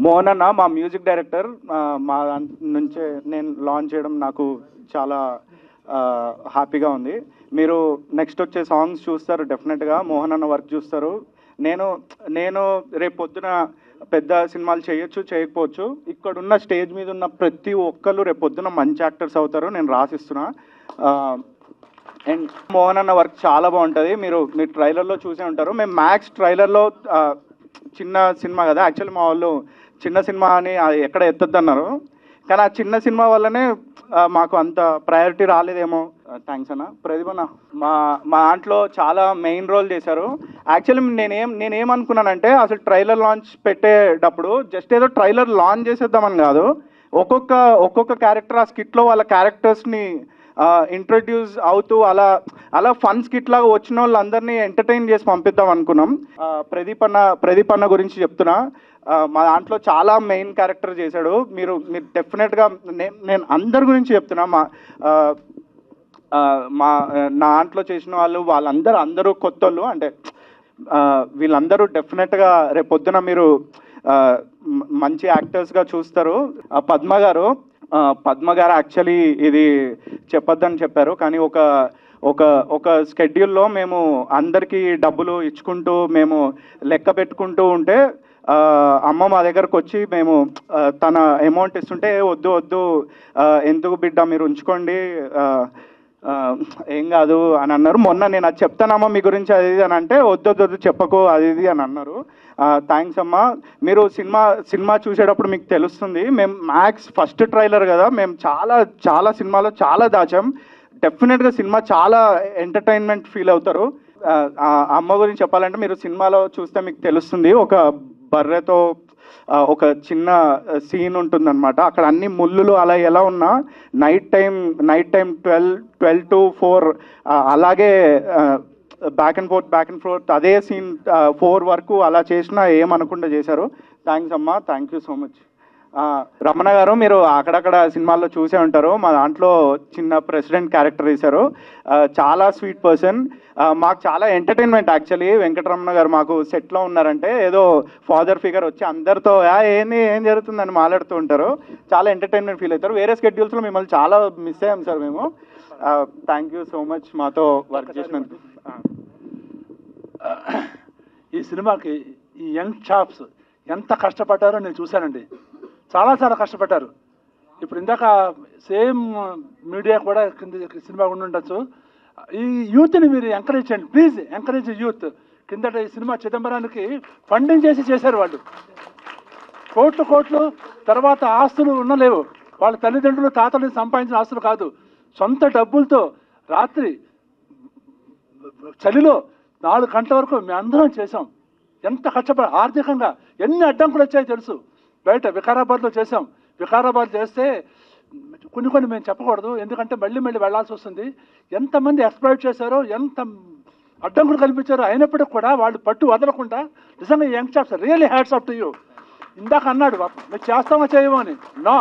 మోహన్ అన్న మా music director, మా నుంచే నేను లాంచ్ చేయడం నాకు చాలా హ్యాపీగా ఉంది. మీరు నెక్స్ట్ వచ్చే సాంగ్స్ చూస్తారు, డెఫినెట్గా మోహన్ అన్న వర్క్ చూస్తారు. నేను రేపు పొద్దున పెద్ద సినిమాలు చేయొచ్చు చేయకపోవచ్చు, ఇక్కడున్న స్టేజ్ మీద ఉన్న ప్రతి ఒక్కళ్ళు రేపు పొద్దున మంచి యాక్టర్స్ అవుతారు, నేను రాసిస్తున్నా. అండ్ మోహన్ అన్న వర్క్ చాలా బాగుంటుంది. మీరు ట్రైలర్లో చూసే ఉంటారు. మేము మ్యాక్స్ ట్రైలర్లో చిన్న సినిమా కదా, యాక్చువల్లీ మా వాళ్ళు చిన్న సినిమా అని ఎక్కడ ఎత్తద్దు అన్నారు, కానీ ఆ చిన్న సినిమా వల్లనే మాకు అంత ప్రయారిటీ రాలేదేమో. థ్యాంక్స్ అన్న. ప్రదీప్ అన్న మా దాంట్లో చాలా మెయిన్ రోల్ చేశారు. యాక్చువల్లీ నేనేమనుకున్నానంటే అసలు ట్రైలర్ లాంచ్ పెట్టేటప్పుడు జస్ట్ ఏదో ట్రైలర్ లాంచ్ చేసేద్దామని కాదు, ఒక్కొక్క క్యారెక్టర్ ఆ స్కిట్లో వాళ్ళ క్యారెక్టర్స్ని ఇంట్రడ్యూస్ అవుతూ అలా ఫన్ స్కిట్ లాగా వచ్చిన వాళ్ళందరినీ ఎంటర్టైన్ చేసి పంపిద్దాం అనుకున్నాం. ప్రదీప్ అన్న గురించి చెప్తున్నా, మా దాంట్లో చాలా మెయిన్ క్యారెక్టర్ చేశాడు. మీరు డెఫినెట్గా నేను అందరి గురించి చెప్తున్నా, నా దాంట్లో చేసిన వాళ్ళందరూ కొత్త వాళ్ళు, అంటే వీళ్ళందరూ డెఫినెట్గా రేపు పొద్దున మీరు మంచి యాక్టర్స్గా చూస్తారు. పద్మ గారు యాక్చువల్లీ ఇది చెప్పొద్దని చెప్పారు, కానీ ఒక స్కెడ్యూల్లో మేము అందరికీ డబ్బులు ఇచ్చుకుంటూ మేము లెక్క పెట్టుకుంటూ ఉంటే అమ్మ మా దగ్గరకు వచ్చి మేము తన అమౌంట్ ఇస్తుంటే వద్దు ఎందుకు బిడ్డ మీరు ఉంచుకోండి, ఏం కాదు అని అన్నారు. మొన్న నేను అది చెప్తానమ్మా మీ గురించి అది ఇది అని అంటే వద్దు చెప్పకు అది ఇది అని అన్నారు. థ్యాంక్స్ అమ్మా. మీరు సినిమా చూసేటప్పుడు మీకు తెలుస్తుంది. మేము మ్యాక్స్ ఫస్ట్ ట్రైలర్ కదా, మేము చాలా సినిమాలో చాలా దాచాం. డెఫినెట్గా సినిమా చాలా ఎంటర్టైన్మెంట్ ఫీల్ అవుతారు. అమ్మ గురించి చెప్పాలంటే మీరు సినిమాలో చూస్తే మీకు తెలుస్తుంది. ఒక బర్రెతో ఒక చిన్న సీన్ ఉంటుందన్నమాట. అక్కడ అన్ని ముళ్ళులు అలా ఎలా ఉన్నా నైట్ టైం 12 to 4 అలాగే బ్యాక్ అండ్ ఫోర్త్ అదే సీన్ 4 వరకు అలా చేసినా ఏమనకుండా చేశారు. థ్యాంక్స్ అమ్మా, thank you so much. Ramana గారు మీరు అక్కడక్కడ సినిమాల్లో చూసే ఉంటారు, మా దాంట్లో చిన్న ప్రెసిడెంట్ క్యారెక్టర్ వేశారు. చాలా స్వీట్ పర్సన్, మాకు చాలా ఎంటర్టైన్మెంట్. యాక్చువల్లీ వెంకటరమణ గారు మాకు సెట్లో ఉన్నారంటే ఏదో ఫాదర్ ఫిగర్ వచ్చి అందరితో ఏం జరుగుతుందని మాట్లాడుతూ ఉంటారు. చాలా ఎంటర్టైన్మెంట్ ఫీల్ అవుతారు. వేరే స్కెడ్యూల్స్లో మిమ్మల్ని చాలా మిస్ అయ్యాం సార్ మేము. థ్యాంక్ యూ సో మచ్ మాతో వర్క్ చేసినందుకు. ఈ సినిమాకి ఈ యంగ్ షాప్స్ ఎంత కష్టపడ్డారో నేను చూశానండి. చాలా కష్టపడ్డారు. ఇప్పుడు ఇందాక సేమ్ మీడియా కూడా కింద సినిమా ఉండి ఉండొచ్చు. ఈ యూత్ని మీరు ఎంకరేజ్ చేయండి ప్లీజ్, ఎంకరేజ్ యూత్. కిందట ఈ సినిమా చిదంబరానికి ఫండింగ్ చేశారు వాళ్ళు, కోట్లు. తర్వాత ఆస్తులు ఉండలేవు, వాళ్ళ తల్లిదండ్రులు తాతలు సంపాదించిన ఆస్తులు కాదు, సొంత డబ్బులతో రాత్రి చలిలో 4 గంటల వరకు మేము అందరం చేసాం. ఎంత కష్టపడి ఆర్థికంగా ఎన్ని అడ్డంకులు వచ్చాయో తెలుసు. బయట వికారాబాద్లో చేసాం. వికారాబాద్ చేస్తే కొన్ని మేము చెప్పకూడదు, ఎందుకంటే మళ్ళీ వెళ్లాల్సి వస్తుంది. ఎంతమంది ఎక్స్ప్లాయిట్ చేశారో, ఎంత అడ్డంకులు కల్పించారో, అయినప్పటికీ కూడా వాళ్ళు పట్టు వదలకుండా నిజంగా young chops really hats off to you. ఇందాక అన్నాడు మీరు చేస్తామో చేయమో అని. నో,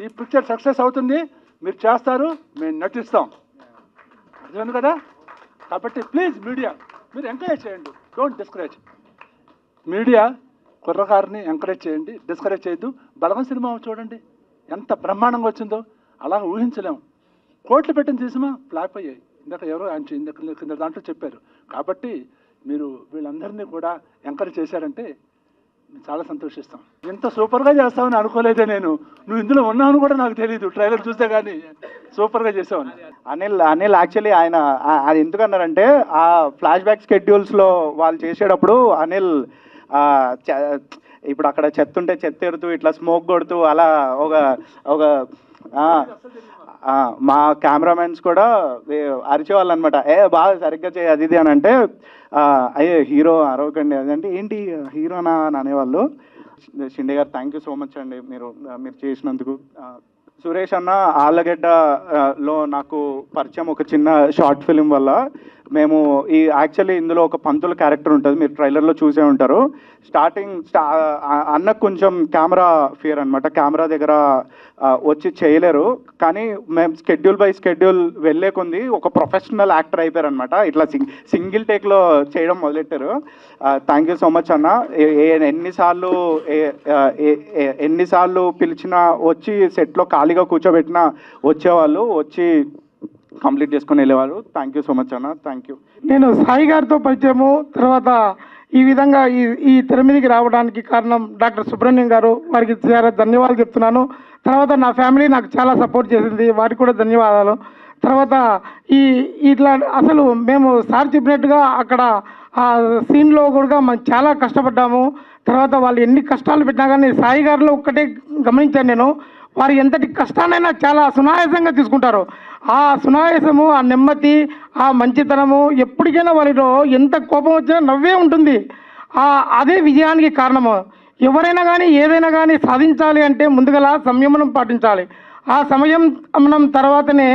ఈ పిక్చర్ సక్సెస్ అవుతుంది, మీరు చేస్తారు, మేము నటిస్తాం. అర్థమైంది కదా? కాబట్టి ప్లీజ్ మీడియా మీరు ఎంకరేజ్ చేయండి, డోంట్ డిస్కరేజ్. మీడియా కుర్రగారిని ఎంకరేజ్ చేయండి, డిస్కరేజ్ చేయొద్దు. బలగం సినిమా చూడండి ఎంత బ్రహ్మాండంగా వచ్చిందో, అలా ఊహించలేము. కోట్లు పెట్టిన సినిమా ఫ్లాప్ అయ్యాయి. ఇందాక ఎవరో ఆయన కింద దాంట్లో చెప్పారు. కాబట్టి మీరు వీళ్ళందరినీ కూడా ఎంకరేజ్ చేశారంటే చాలా సంతోషిస్తాం. ఎంత సూపర్గా చేస్తామని అనుకోలేదే నేను. నువ్వు ఇందులో ఉన్నావని కూడా నాకు తెలియదు, ట్రైలర్ చూస్తే కానీ సూపర్గా చేసావని. అనిల్ యాక్చువల్లీ ఆయన అది ఎందుకన్నారంటే ఆ ఫ్లాష్ బ్యాక్ స్కెడ్యూల్స్లో వాళ్ళు చేసేటప్పుడు అనిల్ ఇప్పుడు అక్కడ చెత్త ఉంటే చెత్త ఎడుతూ ఇట్లా స్మోక్ కొడుతూ అలా ఒక మా కెమెరామెన్స్ కూడా అరిచేవాళ్ళు అనమాట. బాగా సరిగ్గా చేయి అది ఇది అని అంటే అయ్యే హీరో అరవకండి అదంటే ఏంటి హీరోనా అని అనేవాళ్ళు. షిండే గారు థ్యాంక్ యూ సో మచ్ అండి మీరు చేసినందుకు. సురేష్ అన్న ఆళ్ళగడ్డ లో నాకు పరిచయం ఒక చిన్న షార్ట్ ఫిలిం వల్ల. మేము యాక్చువల్లీ ఇందులో ఒక పంతుల క్యారెక్టర్ ఉంటుంది, మీరు ట్రైలర్లో చూసే ఉంటారు. అన్నకు కొంచెం కెమెరా ఫియర్ అనమాట, కెమెరా దగ్గర వచ్చి చేయలేరు. కానీ మేము స్కెడ్యూల్ బై స్కెడ్యూల్ వెళ్ళే కొంది ఒక ప్రొఫెషనల్ యాక్టర్ అయిపోయారు అనమాట. ఇట్లా సింగిల్ టేక్లో చేయడం మొదలెట్టారు. థ్యాంక్ యూ సో మచ్ అన్న. ఎన్నిసార్లు పిలిచినా వచ్చి సెట్లో ఖాళీగా కూర్చోబెట్టినా వచ్చేవాళ్ళు, వచ్చి కంప్లీట్ చేసుకుని వెళ్ళేవాళ్ళు. థ్యాంక్ యూ సో మచ్ అన్న. Thank you. నేను సాయి గారితో పరిచయము, తర్వాత ఈ విధంగా ఈ తెర మీదకి రావడానికి కారణం డాక్టర్ సుబ్రహ్మణ్యం గారు, వారికి చాలా ధన్యవాదాలు చెప్తున్నాను. తర్వాత నా ఫ్యామిలీ నాకు చాలా సపోర్ట్ చేసింది, వారికి కూడా ధన్యవాదాలు. తర్వాత ఇట్లా అసలు మేము సార్ చెప్పినట్టుగా అక్కడ ఆ సీన్లో కూడా మనం చాలా కష్టపడ్డాము. తర్వాత వాళ్ళు ఎన్ని కష్టాలు పెట్టినా కానీ సాయి గారిలో ఒక్కటే గమనించాను నేను, వారు ఎంతటి కష్టాన్నైనా చాలా సునాయాసంగా తీసుకుంటారు. ఆ సునాయాసము, ఆ నెమ్మది, ఆ మంచితనము, ఎప్పటికైనా వారిలో ఎంత కోపం వచ్చినా నవ్వే ఉంటుంది. అదే విజయానికి కారణము. ఎవరైనా కానీ ఏదైనా కానీ సాధించాలి అంటే ముందుగా సంయమనం పాటించాలి. ఆ సంయమనం తర్వాతనే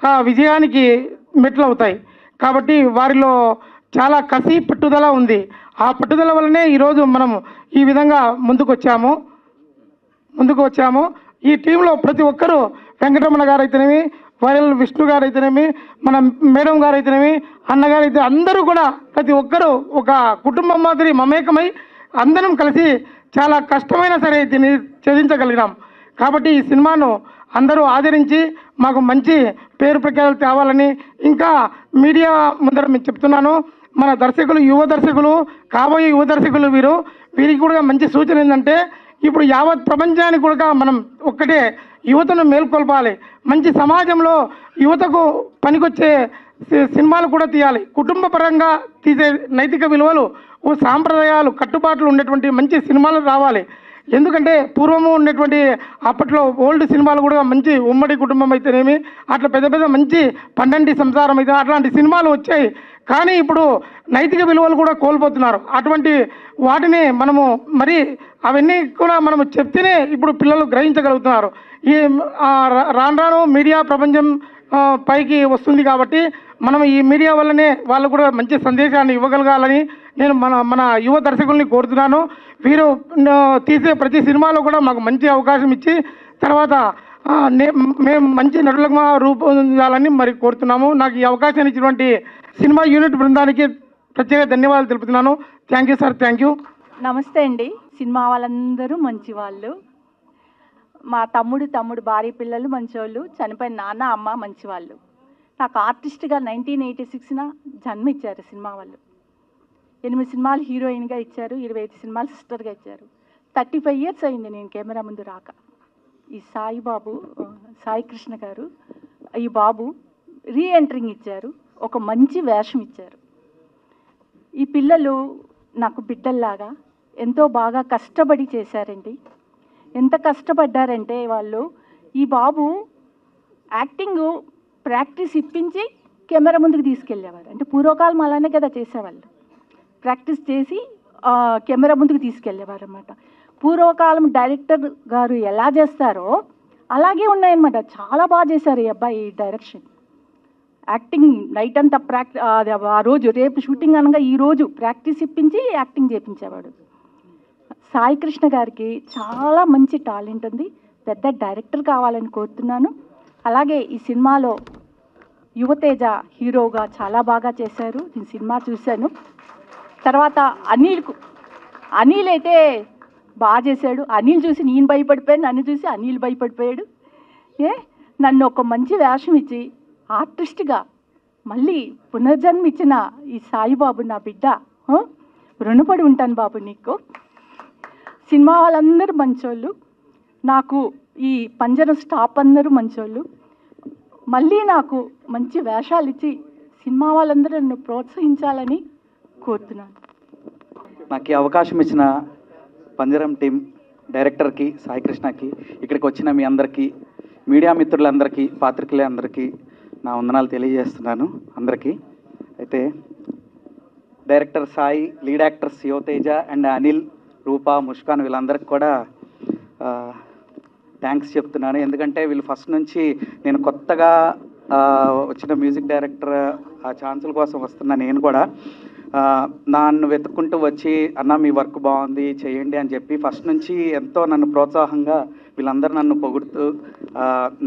ఆ విజయానికి మెట్లు అవుతాయి. కాబట్టి వారిలో చాలా కసి పట్టుదల ఉంది. ఆ పట్టుదల వల్లనే ఈరోజు మనం ఈ విధంగా ముందుకు వచ్చాము. ఈ టీంలో ప్రతి ఒక్కరూ, వెంకటరమణ గారు అయితేనేమి, వైరల్ విష్ణు గారు అయితేనేమి, మన మేడం గారు అయితేనేమి, అన్నగారు అయితే అందరూ కూడా ప్రతి ఒక్కరూ ఒక కుటుంబం మాదిరి మమేకమై అందరం కలిసి చాలా కష్టమైనా సరే దీన్ని ఛేదించగలిగినాం. కాబట్టి ఈ సినిమాను అందరూ ఆదరించి మాకు మంచి పేరు ప్రఖ్యాతులు తేవాలని, ఇంకా మీడియా ముందర మీకు చెప్తున్నాను, మన దర్శకులు, యువ దర్శకులు, కాబోయే యువ దర్శకులు వీరికి కూడా మంచి సూచన ఏంటంటే, ఇప్పుడు యావత్ ప్రపంచానికి కూడా మనం ఒక్కటే యువతను మేల్కొల్పాలి. మంచి సమాజంలో యువతకు పనికొచ్చే సినిమాలు కూడా తీయాలి. కుటుంబ పరంగా తీసే నైతిక విలువలు, సాంప్రదాయాలు, కట్టుబాట్లు ఉన్నటువంటి మంచి సినిమాలు రావాలి. ఎందుకంటే పూర్వము ఉన్నటువంటి అప్పట్లో ఓల్డ్ సినిమాలు కూడా మంచి ఉమ్మడి కుటుంబం అయితేనేమి, అట్లా పెద్ద పెద్ద మంచి పండంటి సంసారం అయితే అట్లాంటి సినిమాలు వచ్చాయి. కానీ ఇప్పుడు నైతిక విలువలు కూడా కోల్పోతున్నారు. అటువంటి వాటిని మనము మరి అవన్నీ కూడా మనము చెప్తేనే ఇప్పుడు పిల్లలు గ్రహించగలుగుతున్నారు. రాను మీడియా ప్రపంచం పైకి వస్తుంది కాబట్టి మనం ఈ మీడియా వల్లనే వాళ్ళు కూడా మంచి సందేశాన్ని ఇవ్వగలగాలని నేను మన యువ దర్శకుల్ని కోరుతున్నాను. వీరు తీసే ప్రతి సినిమాలో కూడా మాకు మంచి అవకాశం ఇచ్చి తర్వాత మేము మంచి నటులుగా రూపొందాలని మరి కోరుతున్నాము. నాకు ఈ అవకాశాన్ని ఇచ్చినటువంటి సినిమా యూనిట్ బృందానికి ప్రత్యేక ధన్యవాదాలు తెలుపుతున్నాను. Thank you sir. Thank you. నమస్తే అండి. సినిమా వాళ్ళందరూ మంచి వాళ్ళు. మా తమ్ముడు భార్య పిల్లలు మంచివాళ్ళు, చనిపోయిన నాన్న అమ్మ మంచివాళ్ళు. నాకు ఆర్టిస్ట్గా 1986న జన్మ ఇచ్చారు సినిమా వాళ్ళు. 8 సినిమాలు హీరోయిన్గా ఇచ్చారు, 25 సినిమాలు సిస్టర్గా ఇచ్చారు. 35 ఇయర్స్ అయింది నేను కెమెరా ముందు రాక. ఈ సాయి కృష్ణ గారు ఈ బాబు రీఎంట్రింగ్ ఇచ్చారు, ఒక మంచి వేషం ఇచ్చారు. ఈ పిల్లలు నాకు బిడ్డల్లాగా ఎంతో బాగా కష్టపడి చేశారండి. ఎంత కష్టపడ్డారంటే వాళ్ళు, ఈ బాబు యాక్టింగ్ ప్రాక్టీస్ ఇప్పించి కెమెరా ముందుకు తీసుకెళ్ళేవారు. అంటే పూర్వకాలం అలానే కదా చేసేవాళ్ళు, ప్రాక్టీస్ చేసి కెమెరా ముందుకు తీసుకెళ్ళేవారు అన్నమాట. పూర్వకాలం డైరెక్టర్ గారు ఎలా చేస్తారో అలాగే ఉన్నాయన్నమాట. చాలా బాగా చేశారు ఈ అబ్బాయి డైరెక్షన్. యాక్టింగ్ నైట్ అంతా ఆ రోజు రేపు షూటింగ్ అనగా ఈ రోజు ప్రాక్టీస్ ఇప్పించి యాక్టింగ్ చేయించేవాడు. సాయి కృష్ణ గారికి చాలా మంచి టాలెంట్ ఉంది, పెద్ద డైరెక్టర్ కావాలని కోరుతున్నాను. అలాగే ఈ సినిమాలో యువతేజ హీరోగా చాలా బాగా చేశారు. నేను సినిమా చూశాను. తర్వాత అనిల్ అయితే బాగా చేశాడు. అనిల్ చూసి నేను భయపడిపోయాను, నన్ను చూసి అనిల్ భయపడిపోయాడు. నన్ను ఒక మంచి వేషం ఇచ్చి ఆర్టిస్ట్గా మళ్ళీ పునర్జన్మ ఇచ్చిన ఈ సాయిబాబు నా బిడ్డ, రుణపడి ఉంటాను బాబు నీకు. సినిమా వాళ్ళందరూ మంచోళ్ళు, నాకు ఈ పంజరం స్టాప్ అందరూ మంచోళ్ళు. మళ్ళీ నాకు మంచి వేషాలు ఇచ్చి సినిమా వాళ్ళందరూ నన్ను ప్రోత్సహించాలని కోరుతున్నాను. నాకు ఈ అవకాశం ఇచ్చిన పంజరం టీం డైరెక్టర్కి, సాయికృష్ణకి, ఇక్కడికి వచ్చిన మీ అందరికీ, మీడియా మిత్రులందరికీ, పాత్రికేయులందరికీ నా వందనాలు తెలియజేస్తున్నాను అందరికీ. అయితే director Sai, lead actors Yuvateja and Anil, Rupa, Muskan వీళ్ళందరికీ కూడా థ్యాంక్స్ చెప్తున్నాను. ఎందుకంటే వీళ్ళు ఫస్ట్ నుంచి నేను కొత్తగా వచ్చిన మ్యూజిక్ డైరెక్టర్ ఆ ఛాన్సుల కోసం వస్తున్నా. నేను కూడా నన్ను వెతుక్కుంటూ వచ్చి అన్న మీ వర్క్ బాగుంది చేయండి అని చెప్పి ఫస్ట్ నుంచి ఎంతో నన్ను ప్రోత్సాహంగా వీళ్ళందరూ నన్ను పొగుడుతూ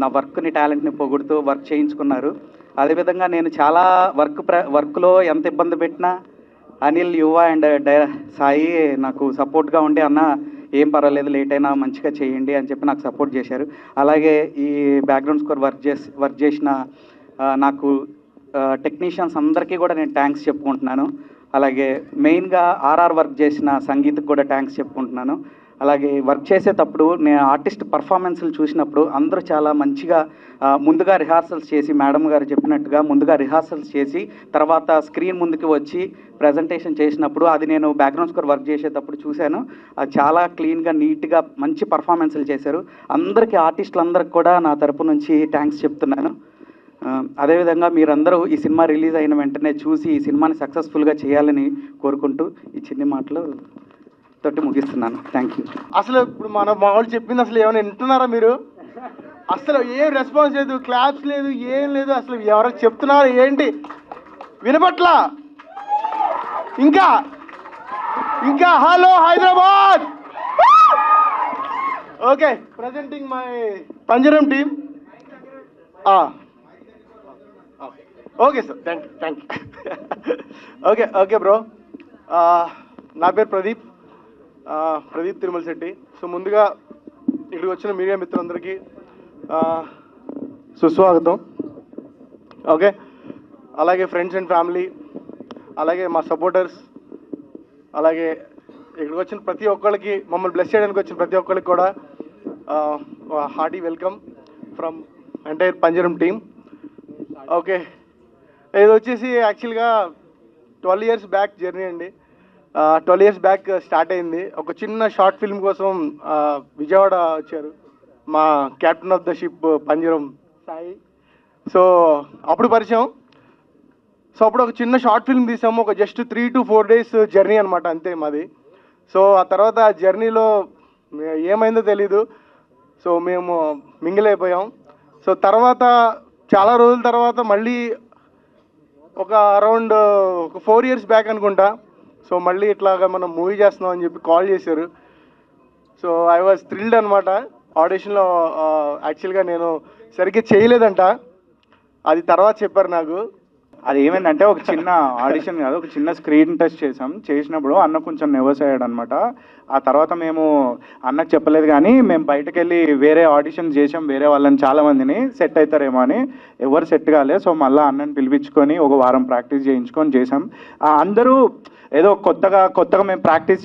నా వర్క్ని టాలెంట్ని పొగుడుతూ వర్క్ చేయించుకున్నారు. అదేవిధంగా నేను చాలా వర్క్లో ఎంత ఇబ్బంది పెట్టినా అనిల్, యువ అండ్ సాయి నాకు సపోర్ట్గా ఉండి అన్న ఏం పర్వాలేదు లేట్ అయినా మంచిగా చేయండి అని చెప్పి నాకు సపోర్ట్ చేశారు. అలాగే ఈ బ్యాక్గ్రౌండ్ స్కోర్ వర్క్ చేసిన నాకు టెక్నీషియన్స్ అందరికీ కూడా నేను థ్యాంక్స్ చెప్పుకుంటున్నాను. అలాగే మెయిన్గా ఆర్ఆర్ వర్క్ చేసిన సంగీత్కి కూడా థ్యాంక్స్ చెప్పుకుంటున్నాను. అలాగే వర్క్ చేసేటప్పుడు నేను ఆర్టిస్ట్ పర్ఫార్మెన్స్లు చూసినప్పుడు అందరూ చాలా మంచిగా ముందుగా రిహార్సల్స్ చేసి మేడం గారు చెప్పినట్టుగా ముందుగా రిహార్సల్స్ చేసి తర్వాత స్క్రీన్ ముందుకు వచ్చి ప్రజెంటేషన్ చేసినప్పుడు అది నేను బ్యాక్గ్రౌండ్ స్కోర్ వర్క్ చేసేటప్పుడు చూశాను. అది చాలా క్లీన్గా నీట్గా మంచి పర్ఫార్మెన్స్లు చేశారు. అందరికీ ఆర్టిస్టులందరికీ కూడా నా తరపు నుంచి థ్యాంక్స్ చెప్తున్నాను. అదేవిధంగా మీరందరూ ఈ సినిమా రిలీజ్ అయిన వెంటనే చూసి ఈ సినిమాని సక్సెస్ఫుల్గా చేయాలని కోరుకుంటూ ఈ చిన్ని మాటలు తోటి ముగిస్తున్నాను. Thank you. అసలు ఇప్పుడు మన మామూలు చెప్పింది అసలు ఏమైనా వింటున్నారా మీరు? అసలు ఏం రెస్పాన్స్ లేదు, క్లాప్స్ లేదు, ఏం లేదు. అసలు ఎవరికి చెప్తున్నారు ఏంటి వినపట్లా? ఇంకా ఇంకా hello Hyderabad. Okay, presenting my Panjaram team. Okay sir, thank you. Okay okay bro, నా పేరు ప్రదీప్ తిరుమల శెట్టి. సో ముందుగా ఇక్కడికి వచ్చిన మీడియా మిత్రులందరికీ సుస్వాగతం. ఓకే, అలాగే ఫ్రెండ్స్ అండ్ ఫ్యామిలీ, అలాగే మా సపోర్టర్స్, అలాగే ఇక్కడికి వచ్చిన ప్రతి ఒక్కరికి, మమ్మల్ని బ్లెస్ చేయడానికి వచ్చిన ప్రతి ఒక్కరికి కూడా hearty welcome from entire Panjaram team. Okay, ఇది వచ్చేసి యాక్చువల్గా 12 years బ్యాక్ జర్నీ అండి. 12 years బ్యాక్ స్టార్ట్ అయింది. ఒక చిన్న షార్ట్ ఫిల్మ్ కోసం విజయవాడ వచ్చారు మా కెప్టెన్ ఆఫ్ ద షిప్ పంజరం సాయి. సో అప్పుడు పరిచయం. సో అప్పుడు ఒక చిన్న షార్ట్ ఫిల్మ్ తీసాము, ఒక జస్ట్ 3 to 4 days జర్నీ అనమాట, అంతే మాది. సో ఆ తర్వాత ఆ జర్నీలో ఏమైందో తెలీదు. సో మేము మింగిల్ అయిపోయాం. సో తర్వాత చాలా రోజుల తర్వాత మళ్ళీ ఒక అరౌండ్ ఒక 4 years బ్యాక్ అనుకుంటా, సో మళ్ళీ ఇట్లాగా మనం మూవీ చేస్తున్నాం అని చెప్పి కాల్ చేశారు. సో ఐ వాజ్ థ్రిల్డ్ అనమాట. ఆడిషన్లో యాక్చువల్గా నేను సరిగ్గా చేయలేదంట, అది తర్వాత చెప్పారు నాకు. అది ఏమైందంటే ఒక చిన్న ఆడిషన్ కాదు, ఒక చిన్న స్క్రీన్ టెస్ట్ చేసినప్పుడు అన్న కొంచెం నెర్వస్ అయ్యాడు అనమాట. ఆ తర్వాత మేము అన్నకు చెప్పలేదు, కానీ మేము బయటకు వెళ్ళి వేరే ఆడిషన్ చేసాం, వేరే వాళ్ళని చాలామందిని సెట్ అవుతారేమో అని. ఎవరు సెట్ కాలేదు. సో మళ్ళీ అన్నని పిలిపించుకొని ఒక వారం ప్రాక్టీస్ చేయించుకొని చేసాం. అందరూ ఏదో కొత్తగా మేము ప్రాక్టీస్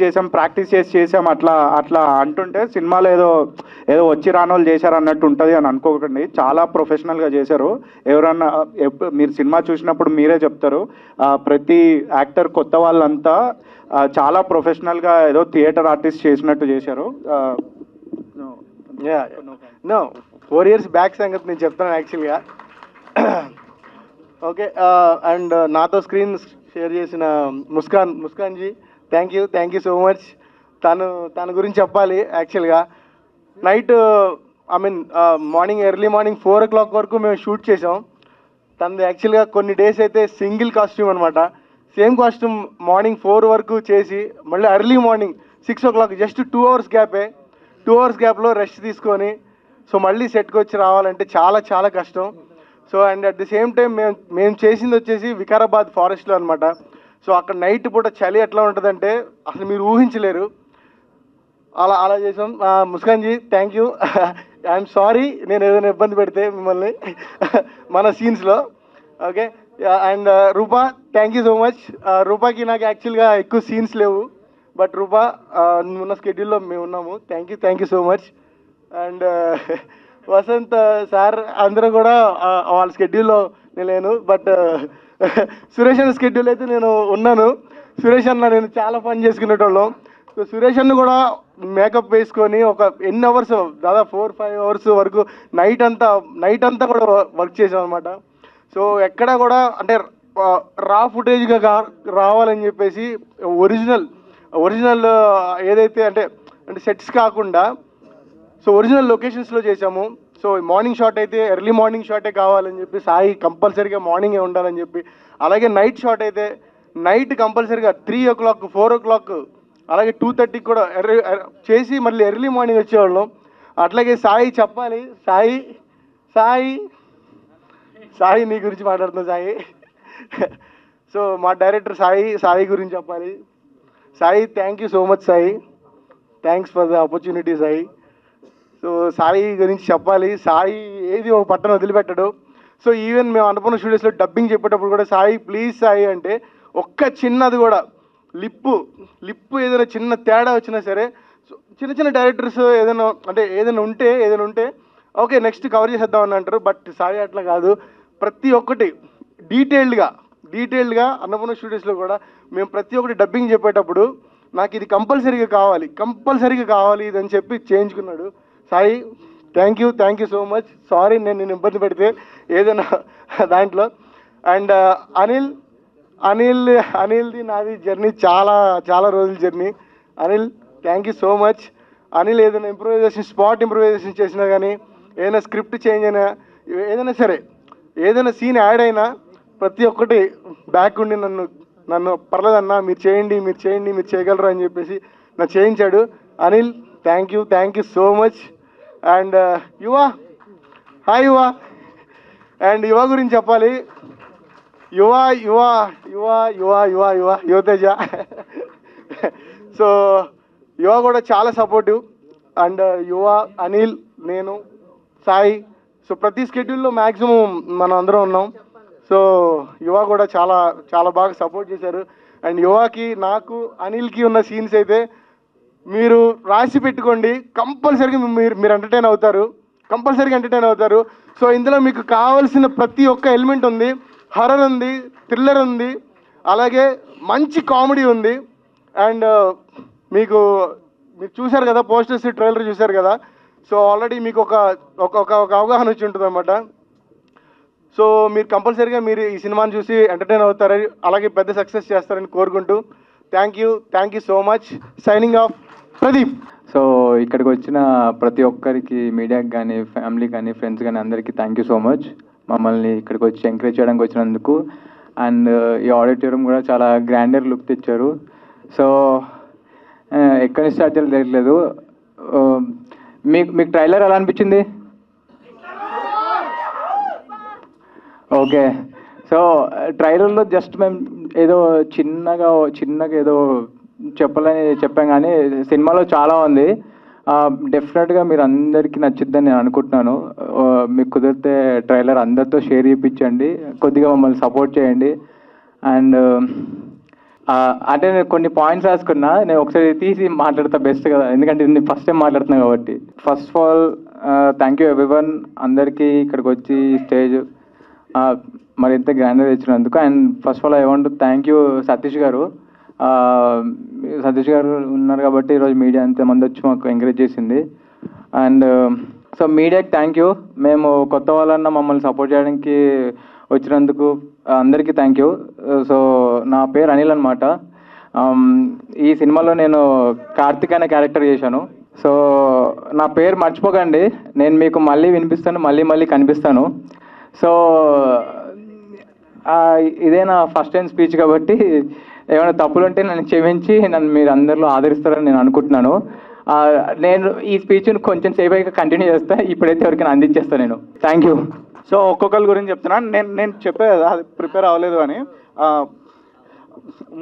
చేసాం అట్లా అంటుంటే సినిమాలో ఏదో వచ్చి రానోళ్ళు చేశారు అన్నట్టు ఉంటుంది అని అనుకోకండి. చాలా ప్రొఫెషనల్గా చేశారు. ఎవరన్నా మీరు సినిమా చూసినప్పుడు మీరే చెప్తారు. ప్రతి యాక్టర్ కొత్త వాళ్ళంతా చాలా ప్రొఫెషనల్గా ఏదో థియేటర్ ఆర్టిస్ట్ చేసినట్టు చేశారు. నో 4 years బ్యాక్ సంగతి నేను చెప్తాను యాక్చువల్గా. ఓకే, అండ్ నాతో స్క్రీన్ షేర్ చేసిన Muskan ji, thank you so much. తన గురించి చెప్పాలి. యాక్చువల్గా నైట్ ఎర్లీ మార్నింగ్ 4 o'clock వరకు మేము షూట్ చేసాం. తనది యాక్చువల్గా కొన్ని డేస్ అయితే సింగిల్ కాస్ట్యూమ్ అనమాట. సేమ్ కాస్ట్యూమ్ మార్నింగ్ 4 వరకు చేసి మళ్ళీ early morning 6 o'clock just 2 hours గ్యాపే. 2 hours గ్యాప్లో రెస్ట్ తీసుకొని సో మళ్ళీ సెట్కి వచ్చి రావాలంటే చాలా చాలా కష్టం. So and at the same time మేము చేసింది వచ్చేసి వికారాబాద్ ఫారెస్ట్లో అనమాట. సో అక్కడ నైట్ పూట చలి ఎట్లా ఉంటుందంటే అసలు మీరు ఊహించలేరు. అలా చేసాం. Muskan ji, thank you. I'm sorry నేను ఏదైనా ఇబ్బంది పెడితే మిమ్మల్ని మన సీన్స్లో. Okay, and Rupa, thank you so much. రూపాకి నాకు యాక్చువల్గా ఎక్కువ సీన్స్ లేవు, బట్ రూపా ఉన్న స్కెడ్యూల్లో మేము ఉన్నాము. Thank you so much. And Vasant sir అందరూ కూడా వాళ్ళ స్కెడ్యూల్లో నేను లేను, బట్ సురేష్ అన్న స్కెడ్యూల్ అయితే నేను ఉన్నాను. సురేష్ అన్న నేను చాలా పని చేసుకునేటోళ్ళం. సో సురేష్ అన్న కూడా మేకప్ వేసుకొని ఒక ఎన్ని అవర్స్, దాదాపు 4-5 hours వరకు నైట్ అంతా కూడా వర్క్ చేసాం అనమాట. సో ఎక్కడ కూడా అంటే రా ఫుటేజ్గా రావాలని చెప్పేసి ఒరిజినల్ ఏదైతే అంటే సెట్స్ కాకుండా సో ఒరిజినల్ లొకేషన్స్లో చేసాము. సో మార్నింగ్ షాట్ అయితే ఎర్లీ మార్నింగ్ షాటే కావాలని చెప్పి సాయి కంపల్సరీగా మార్నింగే ఉండాలని చెప్పి, అలాగే నైట్ షాట్ అయితే నైట్ కంపల్సరీగా 3 o'clock 4 o'clock అలాగే 2:30 కూడా చేసి మళ్ళీ ఎర్లీ మార్నింగ్ వచ్చేవాళ్ళం. అట్లాగే సాయి చెప్పాలి, సాయి సాయి సాయి నీ గురించి మాట్లాడుతున్నా సాయి. సో మా డైరెక్టర్ సాయి గురించి చెప్పాలి. Sai thank you so much Sai, thanks for the opportunity Sai. So Sai గురించి చెప్పాలి, సాయి ఏది ఒక పట్టణం వదిలిపెట్టడు. సో ఈవెన్ మేము అన్నపూర్ణ స్టూడియోస్లో డబ్బింగ్ చెప్పేటప్పుడు కూడా సాయి ప్లీజ్ సాయి అంటే ఒక్క చిన్నది కూడా లిప్పు ఏదైనా చిన్న తేడా వచ్చినా సరే, సో చిన్న డైరెక్టర్స్ ఏదైనా ఉంటే ఓకే నెక్స్ట్ కవర్ చేసేద్దాం అని అంటారు. బట్ సాయి అట్లా కాదు, ప్రతి ఒక్కటి డీటెయిల్డ్గా అన్నపూర్ణ స్టూడియోస్లో కూడా మేము ప్రతి ఒక్కటి డబ్బింగ్ చెప్పేటప్పుడు నాకు ఇది కంపల్సరీగా కావాలి ఇది అని చెప్పి చేయించుకున్నాడు. Sai thank you so much. Sorry నేను ఇబ్బంది పెడితే ఏదైనా దాంట్లో. అండ్ అనిల్ది నాది జర్నీ చాలా రోజుల journey. Anil thank you so much. Anil ఏదైనా స్పాట్ ఇంప్రూవైజేషన్ చేసినా కానీ, ఏదైనా స్క్రిప్ట్ చేంజ్ అయినా, ఏదైనా సరే ఏదైనా సీన్ యాడ్ అయినా ప్రతి ఒక్కటి బ్యాక్ ఉండి నన్ను పర్లేదన్నా మీరు చేయండి మీరు చేయగలరు అని చెప్పేసి నాకు చేయించాడు. Anil thank you so much. And hi and యువ గురించి చెప్పాలి. యువతేజ. సో యువ కూడా చాలా సపోర్టివ్. అండ్ అనిల్, నేను, సాయి, సో ప్రతి స్కెడ్యూల్లో మ్యాక్సిమం మనం అందరం ఉన్నాం. సో యువ కూడా చాలా బాగా సపోర్ట్ చేశారు. అండ్ యువకి నాకు అనిల్కి ఉన్న సీన్స్ అయితే మీరు రాసి పెట్టుకోండి, కంపల్సరీగా మీరు ఎంటర్టైన్ అవుతారు. సో ఇందులో మీకు కావాల్సిన ప్రతి ఒక్క ఎలిమెంట్ ఉంది. హర్రర్ ఉంది, థ్రిల్లర్ ఉంది, అలాగే మంచి కామెడీ ఉంది. అండ్ మీరు చూశారు కదా పోస్టర్స్, ట్రైలర్ చూశారు కదా. సో ఆల్రెడీ మీకు ఒక అవగాహన వచ్చి ఉంటుంది అన్నమాట. సో మీరు కంపల్సరీగా ఈ సినిమాని చూసి ఎంటర్టైన్ అవుతారని, అలాగే పెద్ద సక్సెస్ చేస్తారని కోరుకుంటూ thank you so much. Signing off, Pradeep. So ఇక్కడికి వచ్చిన ప్రతి ఒక్కరికి, మీడియాకి కానీ, ఫ్యామిలీ కానీ, ఫ్రెండ్స్ కానీ అందరికీ థ్యాంక్ యూ సో మచ్. మమ్మల్ని ఇక్కడికి వచ్చి ఎంకరేజ్ చేయడానికి వచ్చినందుకు. అండ్ ఈ ఆడిటోరియం కూడా చాలా గ్రాండర్ లుక్ తెచ్చారు. సో ఎక్కడి నుంచి స్టార్ట్ చేయాలో తెలియట్లేదు. మీకు ట్రైలర్ ఎలా అనిపించింది? ఓకే. సో ట్రైలర్లో జస్ట్ మేము ఏదో చిన్నగా ఏదో చెప్పాం కానీ సినిమాలో చాలా ఉంది. డెఫినెట్గా మీరు అందరికీ నచ్చుద్దని నేను అనుకుంటున్నాను. మీకు కుదిరితే ట్రైలర్ అందరితో షేర్ చేయించండి, కొద్దిగా మమ్మల్ని సపోర్ట్ చేయండి. అండ్ అంటే నేను కొన్ని పాయింట్స్ రాసుకున్నా, నేను ఒకసారి తీసి మాట్లాడతా బెస్ట్ కదా, ఎందుకంటే ఇది ఫస్ట్ టైం మాట్లాడుతున్నా కాబట్టి. First of all thank you everyone, అందరికీ ఇక్కడికి వచ్చి స్టేజ్ మరి ఇంత గ్రాండర్ ఇచ్చినందుకు. And first of all I want to thank you Satish గారు. సతీష్ గారు ఉన్నారు కాబట్టి ఈరోజు మీడియా అంతమంది వచ్చి మాకు ఎంకరేజ్ చేసింది. అండ్ సో మీడియాకి థ్యాంక్ యూ. మేము కొత్త వాళ్ళన్నా మమ్మల్ని సపోర్ట్ చేయడానికి వచ్చినందుకు అందరికీ థ్యాంక్ యూ. సో నా పేరు అనిల్ అనమాట. ఈ సినిమాలో నేను కార్తిక్ అనే క్యారెక్టర్ చేశాను. సో నా పేరు మర్చిపోకండి, నేను మీకు మళ్ళీ వినిపిస్తాను, మళ్ళీ కనిపిస్తాను. సో ఇదే నా ఫస్ట్ టైం స్పీచ్ కాబట్టి ఏమైనా తప్పులు ఉంటే నన్ను క్షమించి నన్ను మీరు అందరిలో ఆదరిస్తారని నేను అనుకుంటున్నాను. నేను ఈ స్పీచ్ని కొంచెం సేపు అయితే కంటిన్యూ చేస్తా, ఇప్పుడైతే ఎవరికైనా అందించేస్తాను నేను. Thank you. సో ఒక్కొక్కరి గురించి చెప్తున్నాను. నేను చెప్పే కదా అది ప్రిపేర్ అవ్వలేదు అని.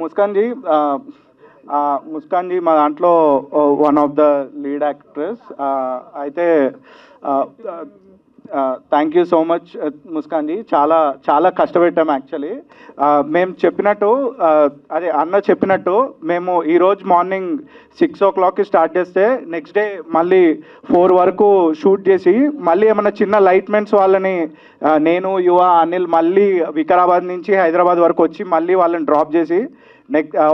ముస్కాన్ జీ మా దాంట్లో one of the lead actress. అయితే thank you so much Muskan ji. చాలా కష్టపెట్టాము యాక్చువల్లీ. మేము చెప్పినట్టు అదే అన్న చెప్పినట్టు మేము ఈరోజు మార్నింగ్ 6 o'clockకి స్టార్ట్ చేస్తే నెక్స్ట్ డే మళ్ళీ 4 వరకు షూట్ చేసి, మళ్ళీ ఏమన్నా చిన్న లైట్మెంట్స్ వాళ్ళని నేను, యువ, అనిల్ మళ్ళీ వికారాబాద్ నుంచి హైదరాబాద్ వరకు వచ్చి మళ్ళీ వాళ్ళని డ్రాప్ చేసి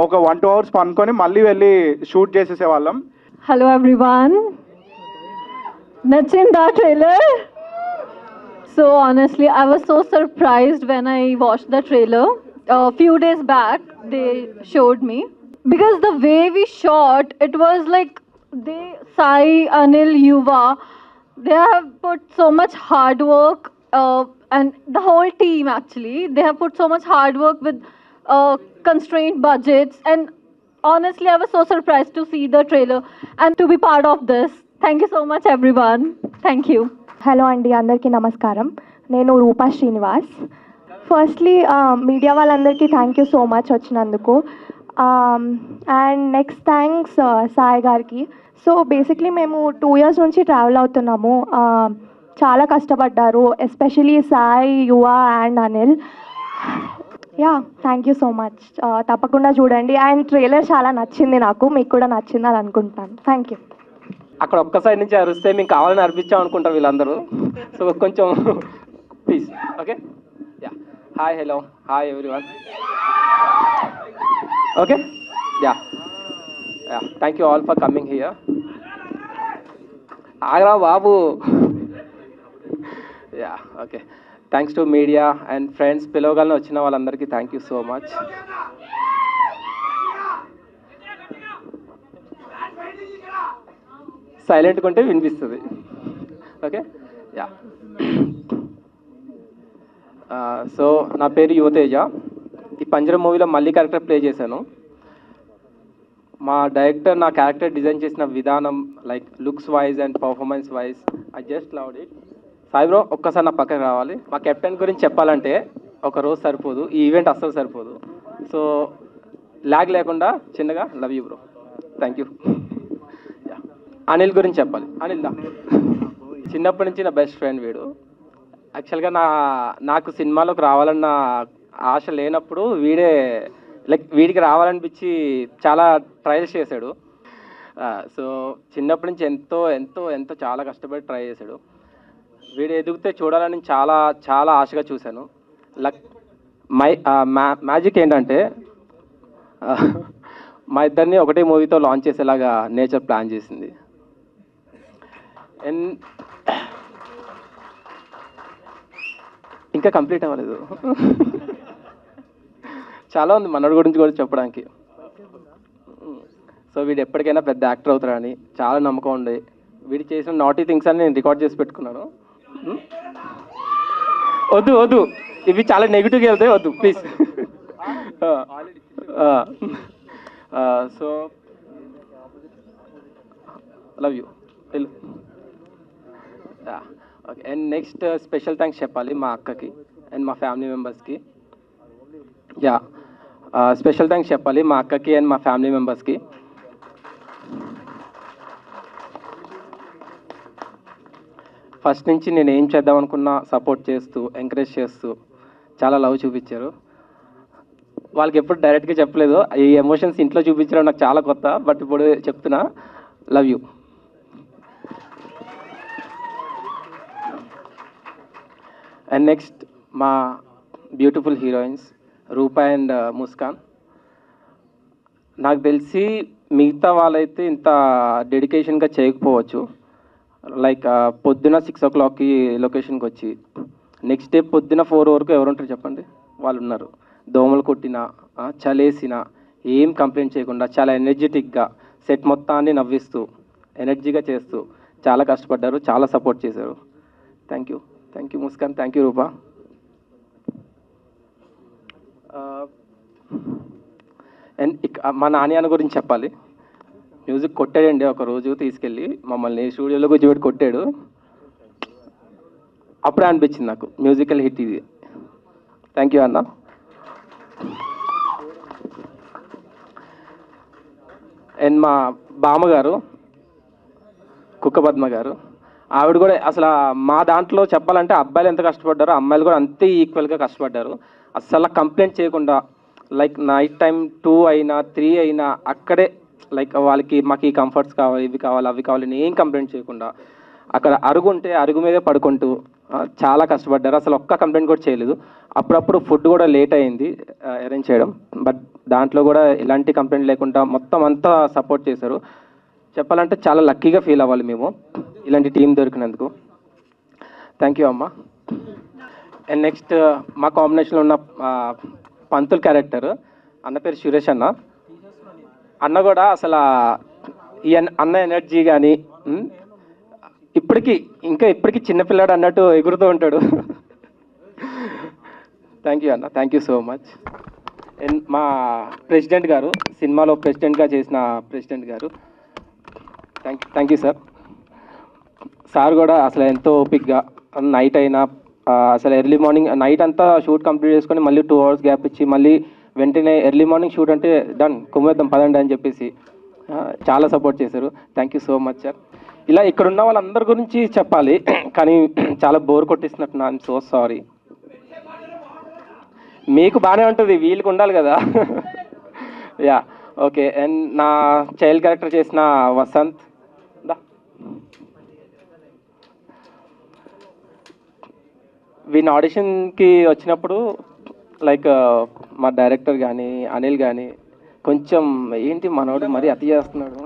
ఒక 1-2 hours పనుకొని మళ్ళీ వెళ్ళి షూట్ చేసేసేవాళ్ళం. హలో ఎవ్రీవన్, నచ్చిందా trailer? So honestly, I was so surprised when I watched the trailer. A few days back, they showed me. Because the way we shot, it was like Sai, Anil, Yuva, they have put so much hard work, and the whole team actually, they have put so much hard work with constrained budgets. And honestly, I was so surprised to see the trailer and to be part of this. Thank you so much, everyone. Thank you. Hello అండి, అందరికీ నమస్కారం. నేను రూపా Srinivas. Firstly media వాళ్ళందరికీ thank you so much వచ్చినందుకు. And next thanks Sai గారికి. So basically మేము 2 years నుంచి travel అవుతున్నాము. చాలా కష్టపడ్డారు, ఎస్పెషలీ సాయి, యువ and Anil. Yeah, thank you so much. తప్పకుండా చూడండి. అండ్ ట్రైలర్ చాలా నచ్చింది నాకు, మీకు కూడా నచ్చిందని అనుకుంటాను. Thank you. అక్కడ ఒక్క సైడ్ నుంచి అరిస్తే మేము కావాలని అర్పించాం అనుకుంటాం వీళ్ళందరూ. సో కొంచెం please. Okay, yeah. Hi, hello, hi everyone. Okay, yeah, yeah. Thank you all for coming here. Agra బాబు. Yeah, okay. Thanks to media and friends, పిలవగలను వచ్చిన వాళ్ళందరికీ థ్యాంక్ యూ సో మచ్. సైలెంట్గా ఉంటే వినిపిస్తుంది. Okay, yeah. సో నా పేరు యువతేజ. ఈ పంజరం మూవీలో మళ్ళీ క్యారెక్టర్ ప్లే చేశాను. మా డైరెక్టర్ నా క్యారెక్టర్ డిజైన్ చేసిన విధానం, like looks wise and performance wise, I just loved it. Sai bro, ఒక్కసారి నా పక్కకి రావాలి. మా కెప్టెన్ గురించి చెప్పాలంటే ఒక రోజు సరిపోదు, ఈ ఈవెంట్ అస్సలు సరిపోదు. సో ల్యాగ్ లేకుండా చిన్నగా love you bro. Thank you. Anil గురించి చెప్పాలి. అనిల్ దా, చిన్నప్పటి నుంచి నా బెస్ట్ ఫ్రెండ్ వీడు. యాక్చువల్గా నాకు సినిమాలోకి రావాలన్న ఆశ లేనప్పుడు వీడికి రావాలనిపించి చాలా ట్రయల్స్ చేశాడు. సో చిన్నప్పటి నుంచి ఎంతో ఎంతో ఎంతో చాలా కష్టపడి ట్రై చేశాడు. వీడు ఎదిగితే చూడాలని చాలా చాలా ఆశగా చూశాను. మ్యాజిక్ ఏంటంటే మా ఇద్దరిని ఒకటే మూవీతో లాంచ్ చేసేలాగా నేచర్ ప్లాన్ చేసింది. అండ్ ఇంకా కంప్లీట్ అవ్వలేదు, చాలా ఉంది మనోడి గురించి కూడా చెప్పడానికి. సో వీడు ఎప్పటికైనా పెద్ద యాక్టర్ అవుతాడని చాలా నమ్మకం ఉంది. వీడు చేసిన నాటీ థింగ్స్ అని నేను రికార్డ్ చేసి పెట్టుకున్నాను. వద్దు వద్దు, ఇవి చాలా నెగిటివ్గా వెళ్తాయి, వద్దు please. So love you. Okay. And next special thanks చెప్పాలి మా అక్కకి అండ్ మా ఫ్యామిలీ మెంబర్స్కి. యా, స్పెషల్ థ్యాంక్స్ చెప్పాలి మా అక్కకి అండ్ మా ఫ్యామిలీ మెంబర్స్కి. ఫస్ట్ నుంచి నేను ఏం చేద్దాం అనుకున్నా సపోర్ట్ చేస్తూ, ఎంకరేజ్ చేస్తూ చాలా లవ్ చూపించారు. వాళ్ళకి ఎప్పుడు డైరెక్ట్గా చెప్పలేదు, ఈ ఎమోషన్స్ ఇంట్లో చూపించడం నాకు చాలా కొత్త, బట్ ఇప్పుడు చెప్తున్నా, లవ్ యూ. అండ్ నెక్స్ట్ మా beautiful heroines Rupa and Muskan. నాకు తెలిసి మిగతా వాళ్ళైతే ఇంత డెడికేషన్గా చేయకపోవచ్చు. లైక్ పొద్దున 6 o'clockకి లొకేషన్కి వచ్చి నెక్స్ట్ డే పొద్దున 4 వరకు ఎవరుంటారు చెప్పండి? వాళ్ళు ఉన్నారు. దోమలు కొట్టినా, చలేసినా ఏం కంప్లైంట్ చేయకుండా చాలా ఎనర్జెటిక్గా సెట్ మొత్తాన్ని నవ్విస్తూ ఎనర్జీగా చేస్తూ చాలా కష్టపడ్డారు, చాలా సపోర్ట్ చేశారు. Thank you. Thank you Muskan, thank you Rupa. And మా నాని గురించి చెప్పాలి. మ్యూజిక్ కొట్టాడండి ఒక రోజు తీసుకెళ్ళి మమ్మల్ని స్టూడియోలో కూర్చోబెట్టి కొట్టాడు. అప్పుడే అనిపించింది నాకు మ్యూజికల్ హిట్ ఇది. థ్యాంక్ యూ అన్న. అండ్ మా బామ్మగారు కుక్కపద్మ గారు, ఆవిడ కూడా అసలు మా దాంట్లో చెప్పాలంటే అబ్బాయిలు ఎంత కష్టపడ్డారో అమ్మాయిలు కూడా అంతే ఈక్వల్గా కష్టపడ్డారు. అసలు కంప్లైంట్ చేయకుండా, లైక్ నైట్ టైం 2 అయినా 3 అయినా అక్కడే లైక్ వాళ్ళకి మాకు ఈ కంఫర్ట్స్ కావాలి, ఇవి కావాలి, అవి కావాలి, ఏం కంప్లైంట్ చేయకుండా అక్కడ అరుగు ఉంటే అరుగు మీదే పడుకుంటూ చాలా కష్టపడ్డారు. అసలు ఒక్క కంప్లైంట్ కూడా చేయలేదు. అప్పుడప్పుడు ఫుడ్ కూడా లేట్ అయింది అరేంజ్ చేయడం, బట్ దాంట్లో కూడా ఎలాంటి కంప్లైంట్ లేకుండా మొత్తం అంతా సపోర్ట్ చేశారు. చెప్పాలంటే చాలా లక్కీగా ఫీల్ అవ్వాలి మేము ఇలాంటి టీం దొరికినందుకు. థ్యాంక్ యూ అమ్మ. అండ్ నెక్స్ట్ మా కాంబినేషన్లో ఉన్న పంతుల్ క్యారెక్టర్, అన్న పేరు సురేష్ అన్న. అన్న కూడా అసలు ఈ అన్న ఎనర్జీ కానీ ఇప్పటికీ చిన్నపిల్లాడు అన్నట్టు ఎగురుతూ ఉంటాడు. థ్యాంక్ యూ అన్న, థ్యాంక్ యూ సో మచ్. మా ప్రెసిడెంట్ గారు, సినిమాలో ప్రెసిడెంట్గా చేసిన ప్రెసిడెంట్ గారు, థ్యాంక్ యూ సార్. సార్ కూడా అసలు ఎంతో ఓపిక్గా నైట్ అయినా అసలు ఎర్లీ మార్నింగ్ నైట్ అంతా షూట్ కంప్లీట్ చేసుకొని మళ్ళీ 2 hours గ్యాప్ ఇచ్చి మళ్ళీ వెంటనే ఎర్లీ మార్నింగ్ షూట్ అంటే డన్ కుమ్మేద్దాం పదండి అని చెప్పేసి చాలా సపోర్ట్ చేశారు. Thank you so much sir. ఇలా ఇక్కడ ఉన్న వాళ్ళందరి గురించి చెప్పాలి కానీ చాలా బోర్ కొట్టిస్తున్నట్టు. I'm so sorry. మీకు బాగానే ఉంటుంది, వీళ్ళకి ఉండాలి కదా. Yeah okay. అండ్ నా చైల్డ్ క్యారెక్టర్ చేసిన వసంత్, వీని ఆడిషన్కి వచ్చినప్పుడు లైక్ మా డైరెక్టర్ కానీ అనిల్ కానీ కొంచెం ఏంటి మనోడు మరీ అతి చేస్తున్నాడు,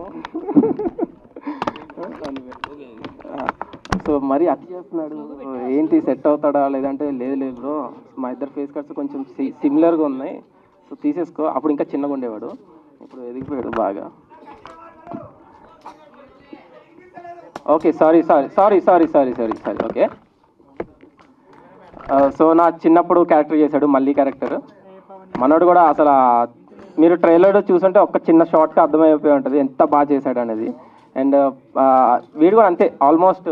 సో మరీ అతి చేస్తున్నాడు ఏంటి సెట్ అవుతాడా లేదంటే లేదు బ్రో మా ఇద్దరు ఫేస్ కట్స్ కొంచెం సిమిలర్గా ఉన్నాయి సో తీసేసుకో. అప్పుడు ఇంకా చిన్నగా ఉండేవాడు, ఇప్పుడు ఎదిగిపోయాడు బాగా. Okay sorry okay. సో నా చిన్నప్పుడు క్యారెక్టర్ చేశాడు మళ్ళీ క్యారెక్టర్. మనోడు కూడా అసలు మీరు ట్రైలర్ చూసుంటే ఒక్క చిన్న షార్ట్గా అర్థమైపోయి ఉంటుంది ఎంత బాగా చేశాడు అనేది. అండ్ వీడు కూడా అంతే, ఆల్మోస్ట్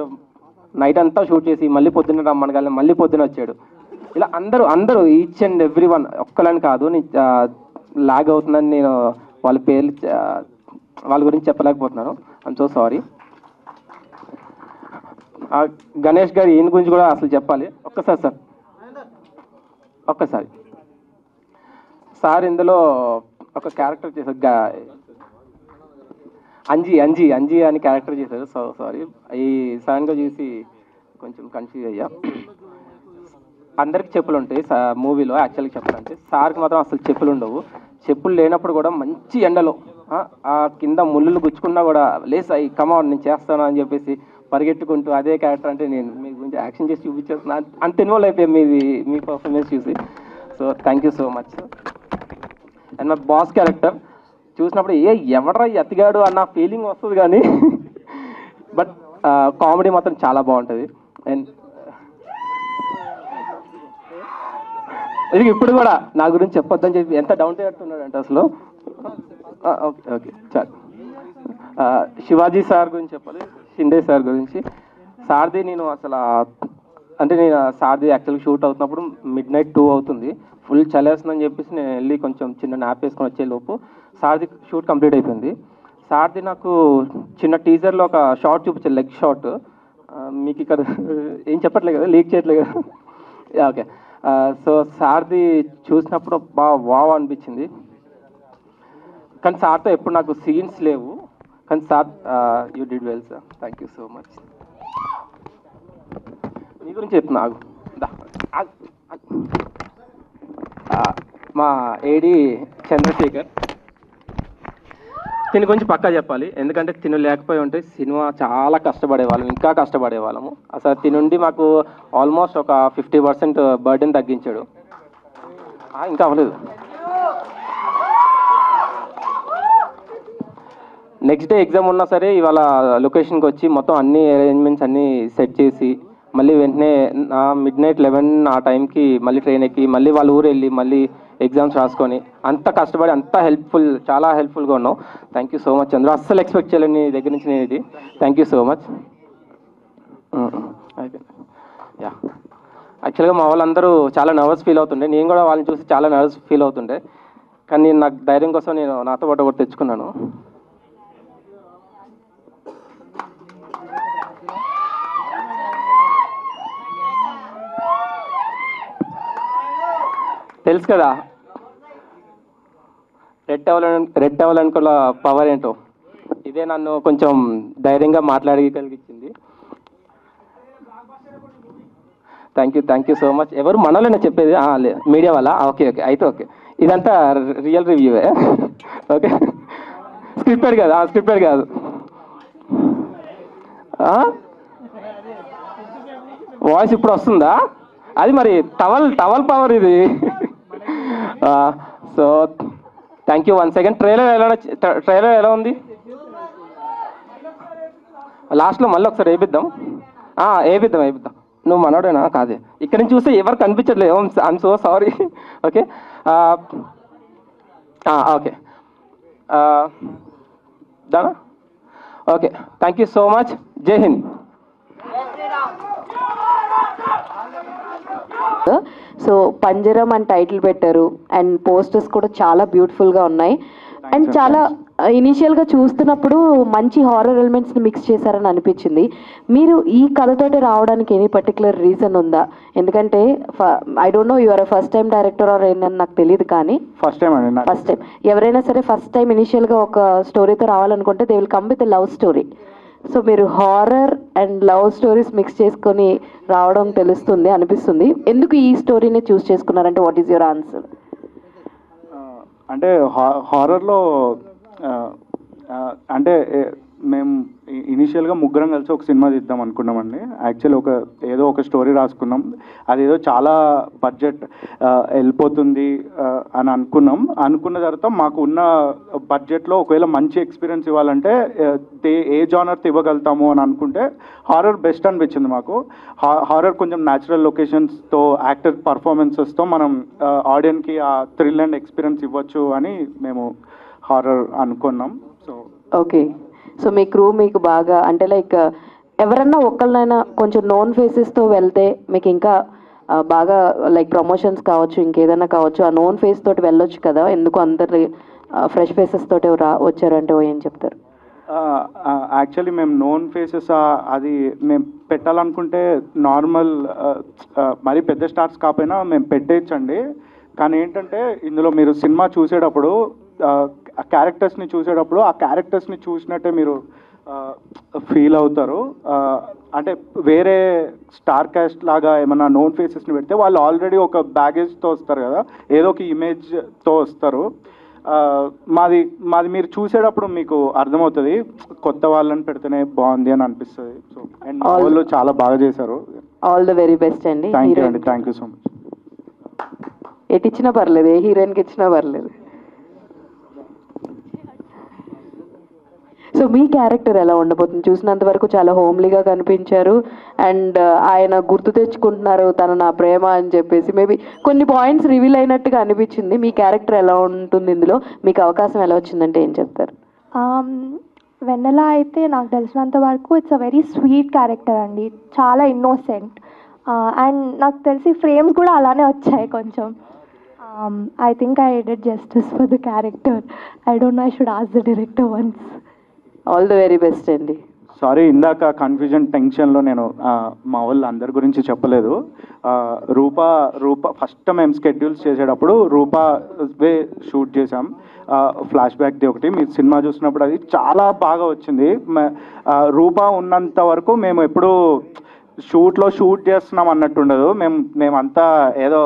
నైట్ అంతా షూట్ చేసి మళ్ళీ పొద్దున్న రమ్మనగానే మళ్ళీ పొద్దున వచ్చాడు. ఇలా అందరూ ఈచ్ అండ్ ఎవ్రీ వన్, ఒక్కలని కాదు. లాగ్ అవుతుందని నేను వాళ్ళ పేర్లు వాళ్ళ గురించి చెప్పలేకపోతున్నాను. I'm so sorry. గణేష్ గారు ఈయన గురించి కూడా అసలు చెప్పాలి. ఒక్కసారి సార్ ఇందులో ఒక క్యారెక్టర్ చేశారు, అంజీ అని క్యారెక్టర్ చేశారు. సో సారీ, ఈ సడన్గా చూసి కొంచెం కన్ఫ్యూజ్ అయ్యా. అందరికి చెప్పులు ఉంటాయి మూవీలో, యాక్చువల్గా చెప్పాలంటే సార్కి మాత్రం అసలు చెప్పులు ఉండవు. చెప్పులు లేనప్పుడు కూడా మంచి ఎండలో ఆ కింద ముళ్ళు గుచ్చుకున్నా కూడా లేస్ అయ్యి కమాన్ నేను చేస్తాను అని చెప్పేసి పరిగెట్టుకుంటూ అదే క్యారెక్టర్ అంటే నేను మీ గురించి యాక్షన్ చేసి చూపించేస్తున్నా అంత ఇన్వాల్వ్ అయిపోయాయి మీ పర్ఫార్మెన్స్ చూసి. So thank you so much. And మా బాస్ క్యారెక్టర్ చూసినప్పుడు ఎవడ్రా ఎత్తిగాడు అన్న ఫీలింగ్ వస్తుంది కానీ బట్ కామెడీ మాత్రం చాలా బాగుంటుంది. అండ్ ఇప్పుడు కూడా నా గురించి చెప్పొద్దని చెప్పి ఎంత డౌన్ టు ఎర్త్ ఉన్నాడు అంటే అసలు. ఓకే చాలు. శివాజీ సార్ గురించి చెప్పాలి, షిండే సార్ గురించి. సార్ది నేను అసలు సార్ది యాక్చువల్గా షూట్ అవుతున్నప్పుడు midnight 2 అవుతుంది, ఫుల్ చలేస్తుందని చెప్పేసి నేను వెళ్ళి కొంచెం చిన్న నాప్ వేసుకొని వచ్చే లోపు సార్ది షూట్ కంప్లీట్ అయిపోయింది. సార్ది నాకు చిన్న టీజర్లో ఒక షార్ట్ చూపించాను, లెగ్ షార్ట్. మీకు ఇక్కడ ఏం చెప్పట్లేదు కదా, లీక్ చేయట్లేదు కదా. ఓకే. సో సార్ది చూసినప్పుడు వావ్ అనిపించింది. కానీ సార్తో ఎప్పుడు నాకు సీన్స్ లేవు, కానీ sir you did well sir, thank you so much. మీ గురించి చెప్తున్నా, మా ఏడి చంద్రశేఖర్, దీని గురించి పక్కా చెప్పాలి. ఎందుకంటే తిను లేకపోయి ఉంటే సినిమా చాలా కష్టపడేవాళ్ళం, ఇంకా కష్టపడేవాళ్ళము. అసలు తినుండి మాకు ఆల్మోస్ట్ ఒక 50% బర్డెన్ తగ్గించాడు. ఇంకా అవ్వలేదు. నెక్స్ట్ డే ఎగ్జామ్ ఉన్నా సరే ఇవాళ లొకేషన్కి వచ్చి మొత్తం అన్ని అరేంజ్మెంట్స్ అన్నీ సెట్ చేసి మళ్ళీ వెంటనే midnight 11 ఆ టైంకి మళ్ళీ ట్రైన్ ఎక్కి మళ్ళీ వాళ్ళ ఊరు వెళ్ళి మళ్ళీ ఎగ్జామ్స్ రాసుకొని అంత కష్టపడి అంత చాలా హెల్ప్ఫుల్గా ఉన్నావు. థ్యాంక్ యూ సో మచ్ చంద్ర. అస్సలు ఎక్స్పెక్ట్ చేయలేను నీ దగ్గర నుంచి నేను ఇది. Thank you so much. Yeah, యాక్చువల్గా మా వాళ్ళందరూ చాలా నర్వస్ ఫీల్ అవుతుండే, నేను కూడా వాళ్ళని చూసి చాలా నర్వస్ ఫీల్ అవుతుండే. కానీ నేను నాకు ధైర్యం కోసం నేను నాతో పాటు ఒకటి తెచ్చుకున్నాను. తెలుసు కదా రెడ్ అవ్వాలనుకున్న పవర్ ఏంటో. ఇదే నన్ను కొంచెం ధైర్యంగా మాట్లాడగలిగించింది. Thank you so much. ఎవరు మనలోనే చెప్పేది? మీడియా వాళ్ళ? ఓకే అయితే ఓకే, ఇదంతా రియల్ రివ్యూవే. ఓకే, స్క్రిప్టెడ్ కాదు. వాయిస్ ఇప్పుడు వస్తుందా? అది మరి టవల్ పవర్ ఇది. So thank you once again. Trailer ఎలా ఉంది? లాస్ట్లో మళ్ళీ ఒకసారి వేపిద్దాం. వేపిద్దాం. నువ్వు మనోడేనా? కాదే. ఇక్కడ నుంచి చూస్తే ఎవరు కనిపించట్లేదు. I'm so sorry. Okay okay దానా? Okay, thank you so much. జై హింద్. సో పంజరం అని టైటిల్ పెట్టారు అండ్ పోస్టర్స్ కూడా చాలా బ్యూటిఫుల్గా ఉన్నాయి అండ్ చాలా ఇనీషియల్గా చూస్తున్నప్పుడు మంచి హారర్ ఎలిమెంట్స్ని మిక్స్ చేశారని అనిపించింది. మీరు ఈ కథతోటి రావడానికి ఎనీ పర్టికులర్ రీజన్ ఉందా? ఎందుకంటే I don't know your first time director are ఏంటని నాకు తెలియదు, కానీ ఫస్ట్ టైం ఎవరైనా సరే ఫస్ట్ టైం ఇనీషియల్గా ఒక స్టోరీతో రావాలనుకుంటే they will come with love story. So మీరు horror and love stories mix చేసుకొని రావడం అనిపిస్తుంది. ఎందుకు ఈ స్టోరీని చూస్ చేసుకున్నారంటే వాట్ ఈస్ యువర్ ఆన్సర్? అంటే హారర్లో అంటే మేము ఇనీషియల్గా ముగ్గురం కలిసి ఒక సినిమా తీద్దాం అనుకున్నామండి. యాక్చువల్లీ ఏదో ఒక స్టోరీ రాసుకున్నాం, అదేదో చాలా బడ్జెట్ వెళ్ళిపోతుంది అని అనుకున్న తర్వాత మాకు ఉన్న బడ్జెట్లో ఒకవేళ మంచి ఎక్స్పీరియన్స్ ఇవ్వాలంటే ఏ జానర్ ఇవ్వగలుగుతాము అని అనుకుంటే హారర్ బెస్ట్ అనిపించింది మాకు. హారర్ కొంచెం న్యాచురల్ లొకేషన్స్తో యాక్టర్ పర్ఫార్మెన్సెస్తో మనం ఆడియన్స్కి ఆ థ్రిల్ అండ్ ఎక్స్పీరియన్స్ ఇవ్వచ్చు అని మేము హారర్ అనుకున్నాం. సో ఓకే, సో మీ క్రూ మీకు బాగా అంటే లైక్ ఎవరన్నా ఒకళ్ళనైనా కొంచెం నోన్ ఫేసెస్తో వెళ్తే మీకు ఇంకా బాగా లైక్ ప్రమోషన్స్ కావచ్చు, ఇంకేదైనా కావచ్చు, ఆ నోన్ ఫేస్ తోటి వెళ్ళొచ్చు కదా, ఎందుకు అందరు ఫ్రెష్ ఫేసెస్ తోటి వచ్చారంటే ఏం చెప్తారు? యాక్చువల్లీ మేము నోన్ ఫేసెస్ అది మేము పెట్టాలనుకుంటే నార్మల్ మరీ పెద్ద స్టార్స్ కాకపోయినా మేము పెట్టేయచ్చండి. కానీ ఏంటంటే ఇందులో మీరు సినిమా చూసేటప్పుడు ఆ క్యారెక్టర్స్ని చూసినట్టే మీరు ఫీల్ అవుతారు. అంటే వేరే స్టార్ కాస్ట్ లాగా ఏమన్నా నోన్ ఫేసెస్ని పెడితే వాళ్ళు ఆల్రెడీ ఒక బ్యాగేజ్తో వస్తారు కదా, ఏదో ఒక ఇమేజ్తో వస్తారు. మాది మీరు చూసేటప్పుడు మీకు అర్థమవుతుంది, కొత్త వాళ్ళని పెడితేనే బాగుంది అని అనిపిస్తుంది. సో అండ్ వాళ్ళు చాలా బాగా చేశారు. ఆల్ ద వెరీ బెస్ట్ అండి. Thank you so much. ఎటు ఇచ్చినా పర్లేదు, ఏ హీరోయిన్కి ఇచ్చినా పర్లేదు. సో మీ క్యారెక్టర్ ఎలా ఉండబోతుంది? చూసినంత వరకు చాలా హోమ్లీగా కనిపించారు అండ్ ఆయన గుర్తు తెచ్చుకుంటున్నారు తన నా ప్రేమ అని చెప్పేసి. మేబీ కొన్ని పాయింట్స్ రివీల్ అయినట్టుగా అనిపించింది. మీ క్యారెక్టర్ ఎలా ఉంటుంది ఇందులో? మీకు అవకాశం ఎలా వచ్చిందంటే ఏం చెప్తారు? వెన్నెల అయితే నాకు తెలిసినంత వరకు it's a very sweet character అండి, చాలా ఇన్నోసెంట్. అండ్ నాకు తెలిసి ఫ్రేమ్స్ కూడా అలానే వచ్చాయి కొంచెం. I think I did justice for the character. I don't no, I should ask the director once. All the very best అండి. సారీ, ఇందాక కన్ఫ్యూజన్ టెన్షన్లో నేను మా వాళ్ళు అందరి గురించి చెప్పలేదు. రూపా ఫస్ట్ మేము స్కెడ్యూల్స్ చేసేటప్పుడు రూపావే షూట్ చేసాం. ఫ్లాష్ బ్యాక్ది ఒకటి మీరు సినిమా చూసినప్పుడు అది చాలా బాగా వచ్చింది. రూపా ఉన్నంత వరకు మేము ఎప్పుడూ షూట్ చేస్తున్నాం అన్నట్టు ఉండదు. మేమంతా ఏదో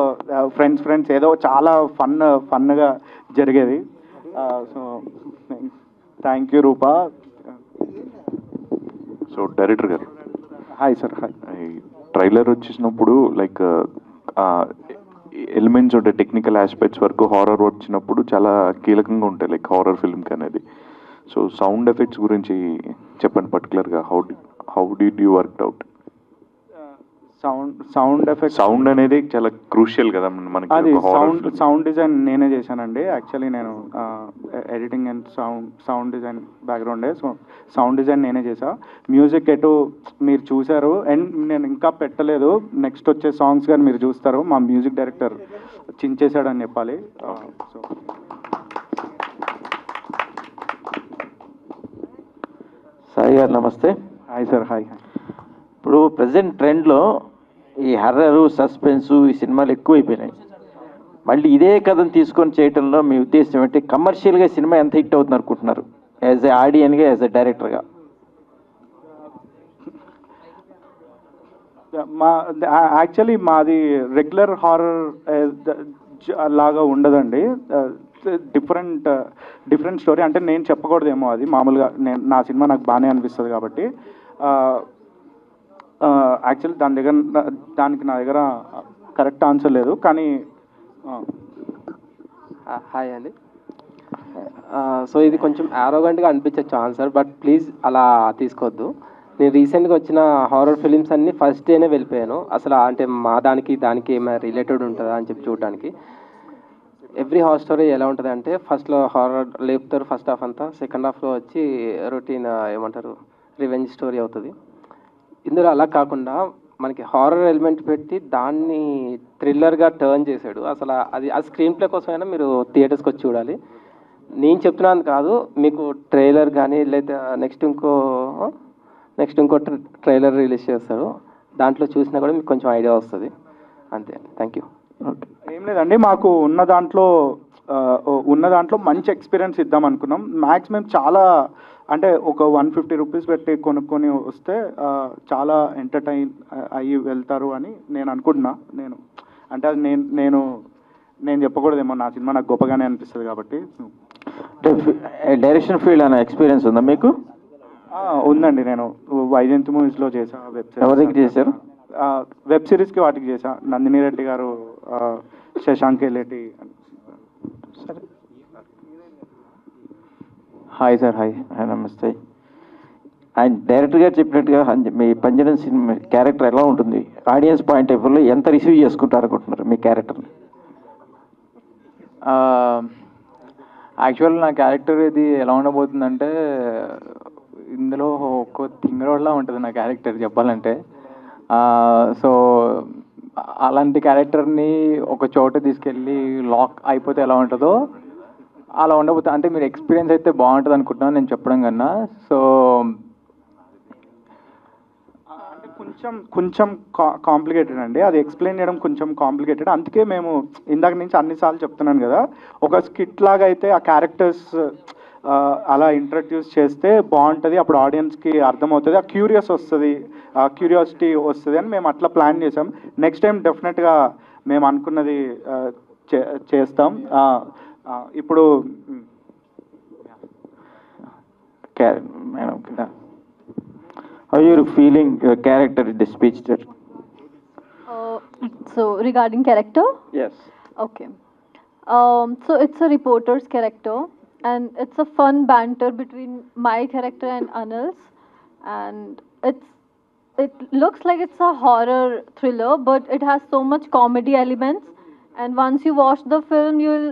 ఫ్రెండ్స్ ఏదో చాలా ఫన్గా జరిగేది. So thank you Rupa. So director గారు, హాయ్ సార్. హాయ్. ట్రైలర్ వచ్చేసినప్పుడు లైక్ ఎలిమెంట్స్ ఉంటాయి, టెక్నికల్ ఆస్పెక్ట్స్ వరకు హారర్ వచ్చినప్పుడు చాలా కీలకంగా ఉంటాయి లైక్ హారర్ ఫిల్మ్కి అనేది. సో సౌండ్ ఎఫెక్ట్స్ గురించి చెప్పండి పర్టికులర్గా. How did you work out? Sound అనేది చాలా క్రూషియల్ కదా మనకి. అది సౌండ్ డిజైన్ నేనే చేశానండి. యాక్చువల్లీ నేను ఎడిటింగ్ అండ్ సౌండ్ డిజైన్ బ్యాక్గ్రౌండే. సో సౌండ్ డిజైన్ నేనే చేసా. మ్యూజిక్ ఎటు మీరు చూశారు అండ్ నేను ఇంకా పెట్టలేదు, నెక్స్ట్ వచ్చే సాంగ్స్ కానీ మీరు చూస్తారు. మా మ్యూజిక్ డైరెక్టర్ చించేశాడని చెప్పాలి. సో సాయి గారు నమస్తే. Hi sir. హాయ్. ఇప్పుడు ప్రజెంట్ ట్రెండ్లో ఈ హర్రరు సస్పెన్సు ఈ సినిమాలు ఎక్కువైపోయినాయి. మళ్ళీ ఇదే కథను తీసుకొని చేయటంలో మీ ఉద్దేశం ఏంటి? కమర్షియల్గా సినిమా ఎంత హిట్ అవుతుంది అనుకుంటున్నారు యాజ్ ఎ ఆడియన్గా, యాజ్ ఎ డైరెక్టర్గా? యాక్చువల్లీ మాది రెగ్యులర్ హారర్ లాగా ఉండదండి. Different story. అంటే నేను చెప్పకూడదేమో, అది మామూలుగా నా సినిమా నాకు బాగానే అనిపిస్తుంది కాబట్టి. యాక్చువల్లీ దానికి నా దగ్గర కరెక్ట్ ఆన్సర్ లేదు. కానీ హాయ్ అండి. సో ఇది కొంచెం యారోగెంట్గా అనిపించచ్చు ఆన్సర్, బట్ ప్లీజ్ అలా తీసుకోవద్దు. నేను రీసెంట్గా వచ్చిన హారర్ ఫిలిమ్స్ అన్నీ ఫస్ట్ డేనే వెళ్ళిపోయాను. అసలు అంటే మా దానికి ఏమైనా రిలేటెడ్ ఉంటుందా అని చెప్పి చూడడానికి. ఎవ్రీ హారర్ స్టోరీ ఎలా ఉంటుంది అంటే ఫస్ట్లో హారర్ లేపుతారు ఫస్ట్ హాఫ్ అంతా, సెకండ్ హాఫ్లో వచ్చి రొటీన్ ఏమంటారు రివెంజ్ స్టోరీ అవుతుంది. ఇందులో అలా కాకుండా మనకి హారర్ ఎలిమెంట్ పెట్టి దాన్ని థ్రిల్లర్గా టర్న్ చేశాడు. అసలు అది ఆ స్క్రీన్ ప్లే కోసమైనా మీరు థియేటర్స్కి వచ్చి చూడాలి. నేను చెప్తున్నాను కాదు, మీకు ట్రైలర్ కానీ లేదా నెక్స్ట్ ఇంకో ట్రైలర్ రిలీజ్ చేస్తారు, దాంట్లో చూసినా కూడా మీకు కొంచెం ఐడియా వస్తుంది. అంతే, థ్యాంక్ యూ. ఏం లేదండి, మాకు ఉన్న దాంట్లో మంచి ఎక్స్పీరియన్స్ ఇద్దాం అనుకున్నాం. మ్యాక్సిమం చాలా అంటే ఒక 150 రూపీస్ పెట్టి కొనుక్కొని వస్తే చాలా ఎంటర్టైన్ అయ్యి వెళ్తారు అని నేను అనుకుంటున్నా. అంటే అది నేను చెప్పకూడదేమో, నా సినిమా నాకు గొప్పగానే అనిపిస్తుంది కాబట్టి. డైరెక్షన్ ఫీల్డ్ అనే ఎక్స్పీరియన్స్ ఉందా మీకు? ఉందండి, నేను వైజయంతి మూవీస్లో చేసా, వెబ్ సిరీస్. ఎవరి దగ్గర చేశారు? వెబ్ సిరీస్కి వాటికి చేసా. నందిని రెడ్డి గారు, శశాంక్ ఎల్లేటి. సరే, హాయ్ సార్. హాయ్ నమస్తే. ఆయన డైరెక్టర్ గారు చెప్పినట్టుగా మీ పంజరం సినిమా క్యారెక్టర్ ఎలా ఉంటుంది, ఆడియన్స్ పాయింట్ ఆఫ్ వ్యూలో ఎంత రిసీవ్ చేసుకుంటారు అనుకుంటున్నారు మీ క్యారెక్టర్ని? యాక్చువల్ నా క్యారెక్టర్ ఇది ఎలా ఉండబోతుందంటే, ఇందులో ఒక తింగరోడ్లా ఉంటుంది నా క్యారెక్టర్ చెప్పాలంటే. సో అలాంటి క్యారెక్టర్ని ఒక చోట తీసుకెళ్ళి లాక్ అయిపోతే ఎలా ఉంటుందో అలా ఉండబోతుంది. అంటే మీరు ఎక్స్పీరియన్స్ అయితే బాగుంటుంది అనుకుంటున్నాను నేను చెప్పడం కన్నా. సో కొంచెం కాంప్లికేటెడ్ అండి, అది ఎక్స్ప్లెయిన్ చేయడం కొంచెం కాంప్లికేటెడ్. అందుకే మేము ఇందాక నుంచి అన్నిసార్లు చెప్తున్నాను కదా, ఒక స్కిట్ లాగా అయితే ఆ క్యారెక్టర్స్ అలా ఇంట్రడ్యూస్ చేస్తే బాగుంటుంది, అప్పుడు ఆడియన్స్కి అర్థమవుతుంది, ఆ క్యూరియాసిటీ వస్తుంది అని మేము అట్లా ప్లాన్ చేసాం. నెక్స్ట్ టైం డెఫినెట్గా మేము అనుకున్నది చేస్తాం. ఇప్పుడు madam, how you feeling your character in the speech there? So regarding character? Yes. Okay. So it's a reporter's character, and it's a fun banter between my character and Anil's, and it looks like it's a horror thriller, but it has so much comedy elements, and once you watch the film you'll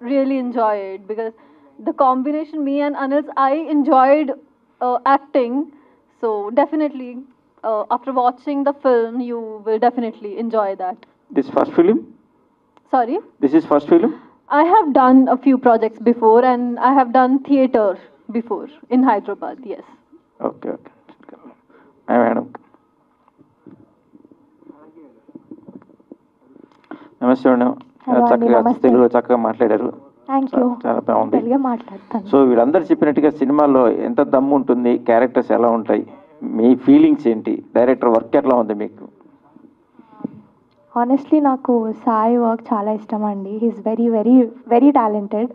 really enjoy it, because the combination, me and Anil's, I enjoyed acting. So definitely, after watching the film, you will definitely enjoy that. This first film? Sorry? This is first film? I have done a few projects before, and I have done theatre before in Hyderabad, yes. Okay. Madam. నమస్తే madam, తెలుగులో చక్కగా మాట్లాడారు. చాలా బాగుంది. So వీళ్ళందరూ చెప్పినట్టుగా సినిమాలో ఎంత దమ్ము ఉంటుంది, క్యారెక్టర్స్ ఎలా ఉంటాయి, మీ ఫీలింగ్స్ ఏంటి, డైరెక్టర్ వర్క్ ఎట్లా ఉంది మీకు? ఆనెస్ట్లీ నాకు సాయి వర్క్ చాలా ఇష్టం అండి. He's very very very talented.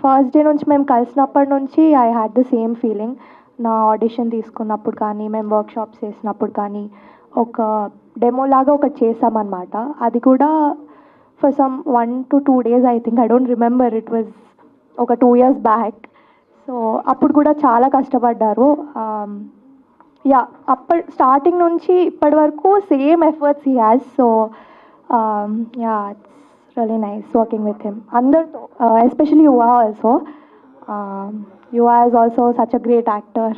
First day నుంచి మేము కలిసినప్పటి నుంచి I had the same feeling. నా ఆడిషన్ తీసుకున్నప్పుడు కానీ, మేము వర్క్షాప్స్ చేసినప్పుడు కానీ, ఒక డెమో లాగా ఒకటి చేసామన్నమాట. అది కూడా for some 1 to 2 days, I think, I don't remember, it was ఒక 2 years బ్యాక్. సో అప్పుడు కూడా చాలా కష్టపడ్డారు. స్టార్టింగ్ నుంచి ఇప్పటి వరకు same efforts he has. So it's really nice working with him. అందరితో, especially Yuva also. Yuva is also such a great actor.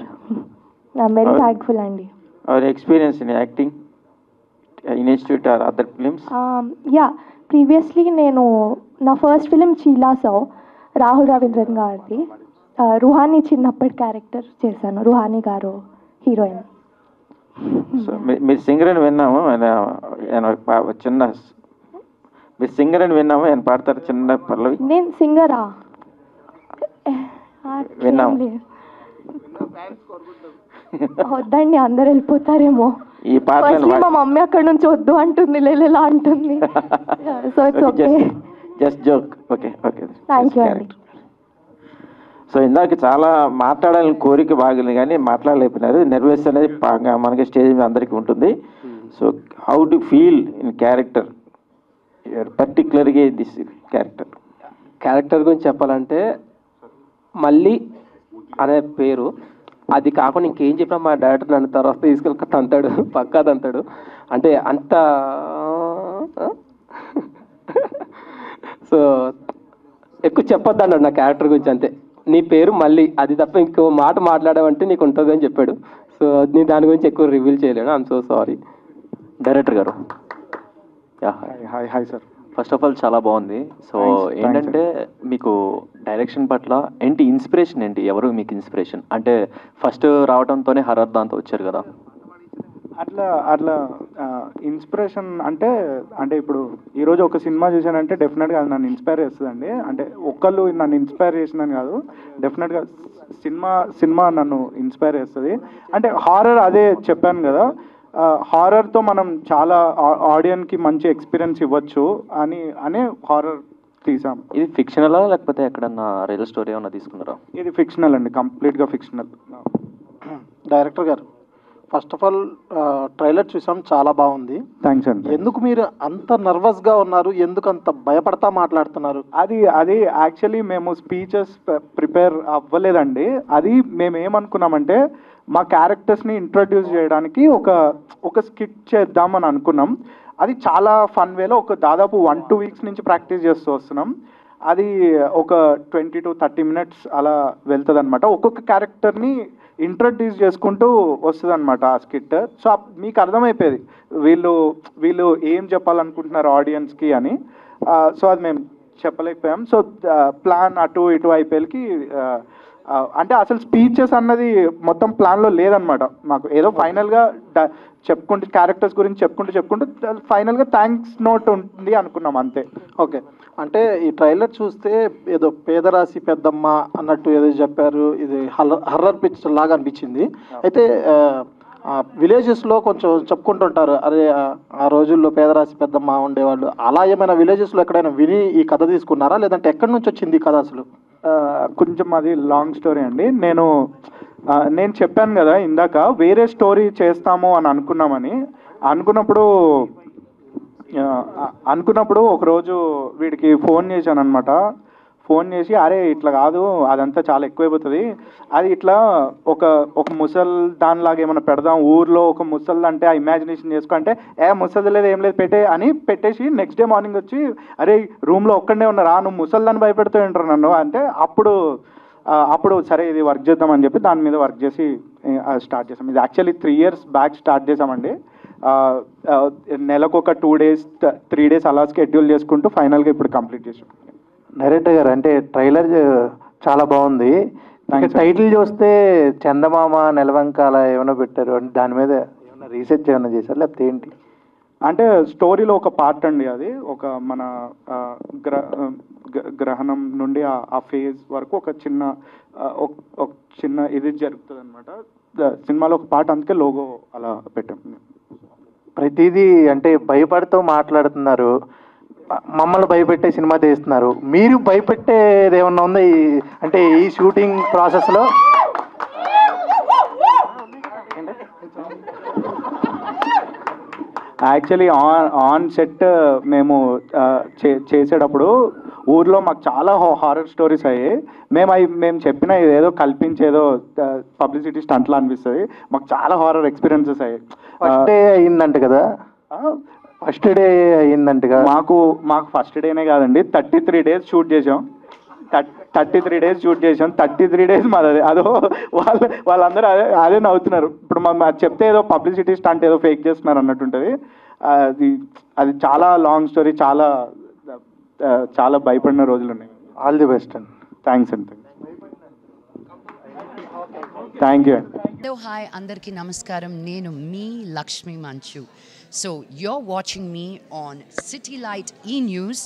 I'm very thankful అండి. Our experience in acting institute or other films? Previously నేను నా first film చీలాసో, రాహుల్ రవీంద్రన్ గారిది. రుహానీ చిన్నప్పటి character చేశాను, రుహానీ గారు heroine. So మీరు సింగర్ అని విన్నాము, చిన్న మీరు సింగర్ అని విన్నాము, ఆయన పాడతారు చిన్న పల్లవి? నేను సింగరా? విన్నాము. వద్దండి, అందరు వెళ్ళిపోతారేమో. ఈ పాటలు మా మమ్మీ అక్కడ నుంచి వద్దు అంటుంది, లేలా అంటుంది. So it's okay, just joke. Okay. Thank you అండి. సో ఇందాక చాలా మాట్లాడాలని కోరిక బాగుంది కానీ మాట్లాడలేకపోయినారు. నెర్వస్ అనేది మనకి స్టేజ్ మీద అందరికీ ఉంటుంది. So how do feel in character, పర్టికులర్గా దిస్ క్యారెక్టర్ గురించి చెప్పాలంటే, మళ్ళీ అనే పేరు అది కాకుండా ఇంకేం చెప్పినా మా డైరెక్టర్ నన్ను తర్వాత తీసుకెళ్ళి తంతాడు, పక్కా తంతాడు. అంటే అంత సో ఎక్కువ చెప్పొద్దు అన్నాడు నా క్యారెక్టర్ గురించి. అంతే, నీ పేరు మళ్ళీ, అది తప్ప ఇంకో మాట మాట్లాడావంటే నీకు ఉంటుంది అని చెప్పాడు. సో నేను దాని గురించి ఎక్కువ రివీల్ చేయలేను. I'm so sorry. డైరెక్టర్ గారు, hi hi sir. First of all చాలా బాగుంది. సో ఏంటంటే మీకు డైరెక్షన్ పట్ల ఏంటి ఇన్స్పిరేషన్ ఏంటి? ఎవరు మీకు ఇన్స్పిరేషన్? అంటే ఫస్ట్ రావడంతోనే హర్రర్ దాంతో వచ్చారు కదా. అట్లా ఇన్స్పిరేషన్ అంటే ఇప్పుడు ఈరోజు ఒక సినిమా చూశానంటే డెఫినెట్గా అది నన్ను ఇన్స్పైర్ చేస్తుందండి. అంటే ఒక్కళ్ళు నన్ను ఇన్స్పైర్ చేసిందని కాదు, డెఫినెట్గా సినిమా నన్ను ఇన్స్పైర్ చేస్తుంది. అంటే హారర్, అదే చెప్పాను కదా, హారర్తో మనం చాలా ఆడియన్స్కి మంచి ఎక్స్పీరియన్స్ ఇవ్వచ్చు అనే హారర్ తీసాం. ఇది ఫిక్షనలా లేకపోతే ఎక్కడన్నా రియల్ స్టోరీ ఏమన్నా తీసుకున్నారా? ఇది ఫిక్షనల్ అండి, కంప్లీట్గా ఫిక్షనల్. డైరెక్టర్ గారు, ఫస్ట్ ఆఫ్ ఆల్ ట్రైలర్ చూసాం, చాలా బాగుంది. థ్యాంక్స్ అండి. ఎందుకు మీరు అంత నర్వస్గా ఉన్నారు? ఎందుకు అంత భయపడతా మాట్లాడుతున్నారు? అది యాక్చువల్లీ మేము స్పీచెస్ ప్రిపేర్ అవ్వలేదండి. అది మేము ఏమనుకున్నామంటే మా క్యారెక్టర్స్ని ఇంట్రడ్యూస్ చేయడానికి ఒక స్కిట్ చేద్దామని అనుకున్నాం. అది చాలా ఫన్ వేలో దాదాపు 1-2 వీక్స్ నుంచి ప్రాక్టీస్ చేస్తూ వస్తున్నాం. అది ఒక 20 to 30 minutes అలా వెళ్తుంది అనమాట. ఒక్కొక్క క్యారెక్టర్ని ఇంట్రడ్యూస్ చేసుకుంటూ వస్తుంది అనమాట ఆ స్కిట్. సో మీకు అర్థమైపోయేది వీళ్ళు ఏం చెప్పాలనుకుంటున్నారు ఆడియన్స్కి అని. సో అది మేము చెప్పలేకపోయాం. సో ప్లాన్ అటు ఇటు అయిపోయేకి అంటే అసలు స్పీచెస్ అన్నది మొత్తం ప్లాన్లో లేదనమాట. మాకు ఏదో ఫైనల్గా చెప్పుకుంటూ క్యారెక్టర్స్ గురించి చెప్పుకుంటూ ఫైనల్గా థ్యాంక్స్ నోట్ ఉంటుంది అనుకున్నాం, అంతే. ఓకే, అంటే ఈ ట్రైలర్ చూస్తే ఏదో పేదరాశి పెద్దమ్మ అన్నట్టు ఏదో చెప్పారు. ఇది హర్రర్ పిక్చర్ లాగా అనిపించింది. అయితే విలేజెస్లో కొంచెం చెప్పుకుంటుంటారు, అరే ఆ రోజుల్లో పేదరాశి పెద్దమ్మ ఉండేవాళ్ళు, అలా ఏమైనా విలేజెస్లో ఎక్కడైనా విని ఈ కథ తీసుకున్నారా, లేదంటే ఎక్కడి నుంచి వచ్చింది ఈ కథ అసలు? కొంచెం అది లాంగ్ స్టోరీ అండి. నేను చెప్పాను కదా ఇందాక, వేరే స్టోరీ చేస్తాము అని అనుకున్నప్పుడు ఒకరోజు వీడికి ఫోన్ చేశాను అనమాట. ఫోన్ చేసి, అరే ఇట్లా కాదు, అదంతా చాలా ఎక్కువైపోతుంది, అది ఇట్లా ఒక ముసల్ దానిలాగా ఏమైనా పెడదాం ఊర్లో, ఒక ముసల్ అంటే ఆ ఇమాజినేషన్ చేసుకో అంటే, ముసలి లేదు ఏం లేదు పెట్టేసి నెక్స్ట్ డే మార్నింగ్ వచ్చి, అరే రూమ్లో ఒక్కడే ఉన్నారా, నువ్వు ముసల్దాన్ని భయపెడుతూ ఉంటారు నన్ను అంటే, అప్పుడు సరే ఇది వర్క్ చేద్దామని చెప్పి దాని మీద వర్క్ చేసి స్టార్ట్ చేసాం. ఇది యాక్చువల్లీ 3 years బ్యాక్ స్టార్ట్ చేసామండి. నెలకు ఒక 2 days 3 days అలా షెడ్యూల్ చేసుకుంటూ ఫైనల్గా ఇప్పుడు కంప్లీట్ చేసాం. డైరెక్టర్ గారు, అంటే ట్రైలర్ చాలా బాగుంది. టైటిల్ చూస్తే చందమామ నెలవంకాల ఏమైనా పెట్టారు, అంటే దాని మీద ఏమైనా రీసెర్చ్ ఏమైనా చేశారు లేకపోతే ఏంటి? అంటే స్టోరీలో ఒక పార్ట్ అండి, అది ఒక మన గ్రహణం నుండి ఆ ఫేజ్ వరకు ఒక చిన్న ఇది జరుగుతుంది అనమాట సినిమాలో ఒక పార్ట్, అందుకే లోగో అలా పెట్టాం. ప్రతిదీ అంటే భయపడుతూ మాట్లాడుతున్నారు, మమ్మల్ని భయపెట్టే సినిమా తీస్తున్నారు. మీరు భయపెట్టేది ఏమన్నా ఉందా అంటే ఈ షూటింగ్ ప్రాసెస్లో? యాక్చువల్లీ ఆన్ సెట్ మేము చేసేటప్పుడు ఊర్లో మాకు చాలా హారర్ స్టోరీస్ అయ్యాయి. మేము చెప్పిన ఏదో కల్పించేదో పబ్లిసిటీ స్టంట్లా అనిపిస్తుంది. మాకు చాలా హారర్ ఎక్స్పీరియన్సెస్ అయ్యాయి. ఫస్ట్ డే అయిందంట కదా? ఫస్ట్ డే అయిందంట కదా? మాకు ఫస్ట్ డేనే కాదండి, 33 days షూట్ చేసాం. 33 days షూట్ చేసాం. 33 days మాది అదో వాళ్ళందరూ అదే నవ్వుతున్నారు. ఇప్పుడు చెప్తే ఏదో పబ్లిసిటీ స్టంట్ ఏదో ఫేక్ చేస్తున్నారు అన్నట్టుంటుంది. అది చాలా లాంగ్ స్టోరీ, చాలా భయపడిన రోజులు ఉన్నాయి. ఆల్ ది బెస్ట్ అండి. థ్యాంక్స్ అండి. థ్యాంక్ యూ అండి. హలో హాయ్ అందరికీ నమస్కారం. నేను మీ లక్ష్మీ మంచు. So you're watching me on City Light E-News.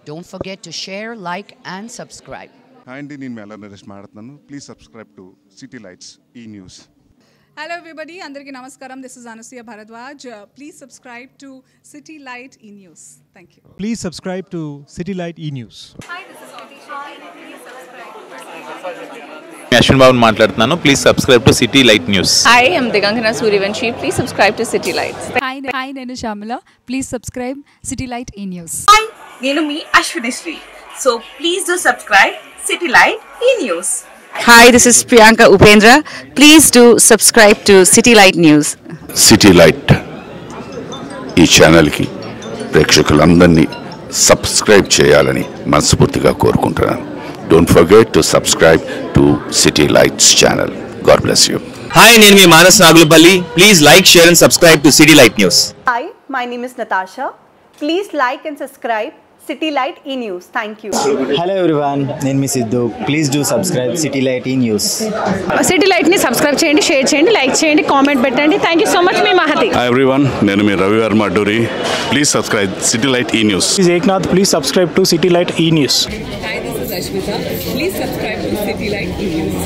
Don't forget to share, like and subscribe. Hi అండి, నేను మెల్ల నరేష్ మాట్లాడుతున్నాను. Please subscribe to City Lights E news. Hello everybody, andarki namaskaram. This is Anusuya Bharadwaj. Please subscribe to City Light E-News. Thank you. Please subscribe to City Light E-News. Hi, this is Katisha. Please subscribe to Ashwin Babu మాట్లాడుతున్నాను. Please subscribe to City Light News. Hi, I'm Digangana Suryavanshi. Please subscribe to City Lights. Hi, నేను Shyamala. Please subscribe City Light E News. Hi, నేను మీ Ashwini Sri. So please do subscribe City Light E News. Hi, this is Priyanka Upendra. Please do subscribe to City Light News. City Light E ఛానల్కి ప్రేక్షకులందరినీ subscribe చేయాలని మనస్ఫూర్తిగా కోరుకుంటున్నాను. Don't forget to subscribe to City Lights channel. God bless you. Hi, నేను మీ Manas Nagulapalli. Please like, share and subscribe to City Light News. Hi, my name is Natasha. Please like and subscribe City Light E-News. Thank you. Hello everyone, నేను మీ Siddhu. Please do subscribe City Light E News. City లైట్ని subscribe చేయండి, share చేయండి, like చేయండి, comment పెట్టండి. Thank you so much. మీ Mahathi. Hi everyone, నేను మీ Ravi Varma Adduri. Please subscribe City Light E News. Eknath, please subscribe to City Light E News. Hi, this is Ashmita. Please subscribe to City Light E-News.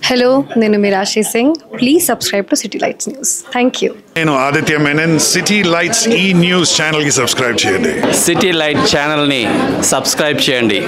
Hello, నేను Meerashi Singh. Please subscribe to City Lights News. Thank you. నేను Aditya Menon. City Lights E News ఛానల్కి subscribe చేయండి. City Light ఛానల్ని subscribe చేయండి.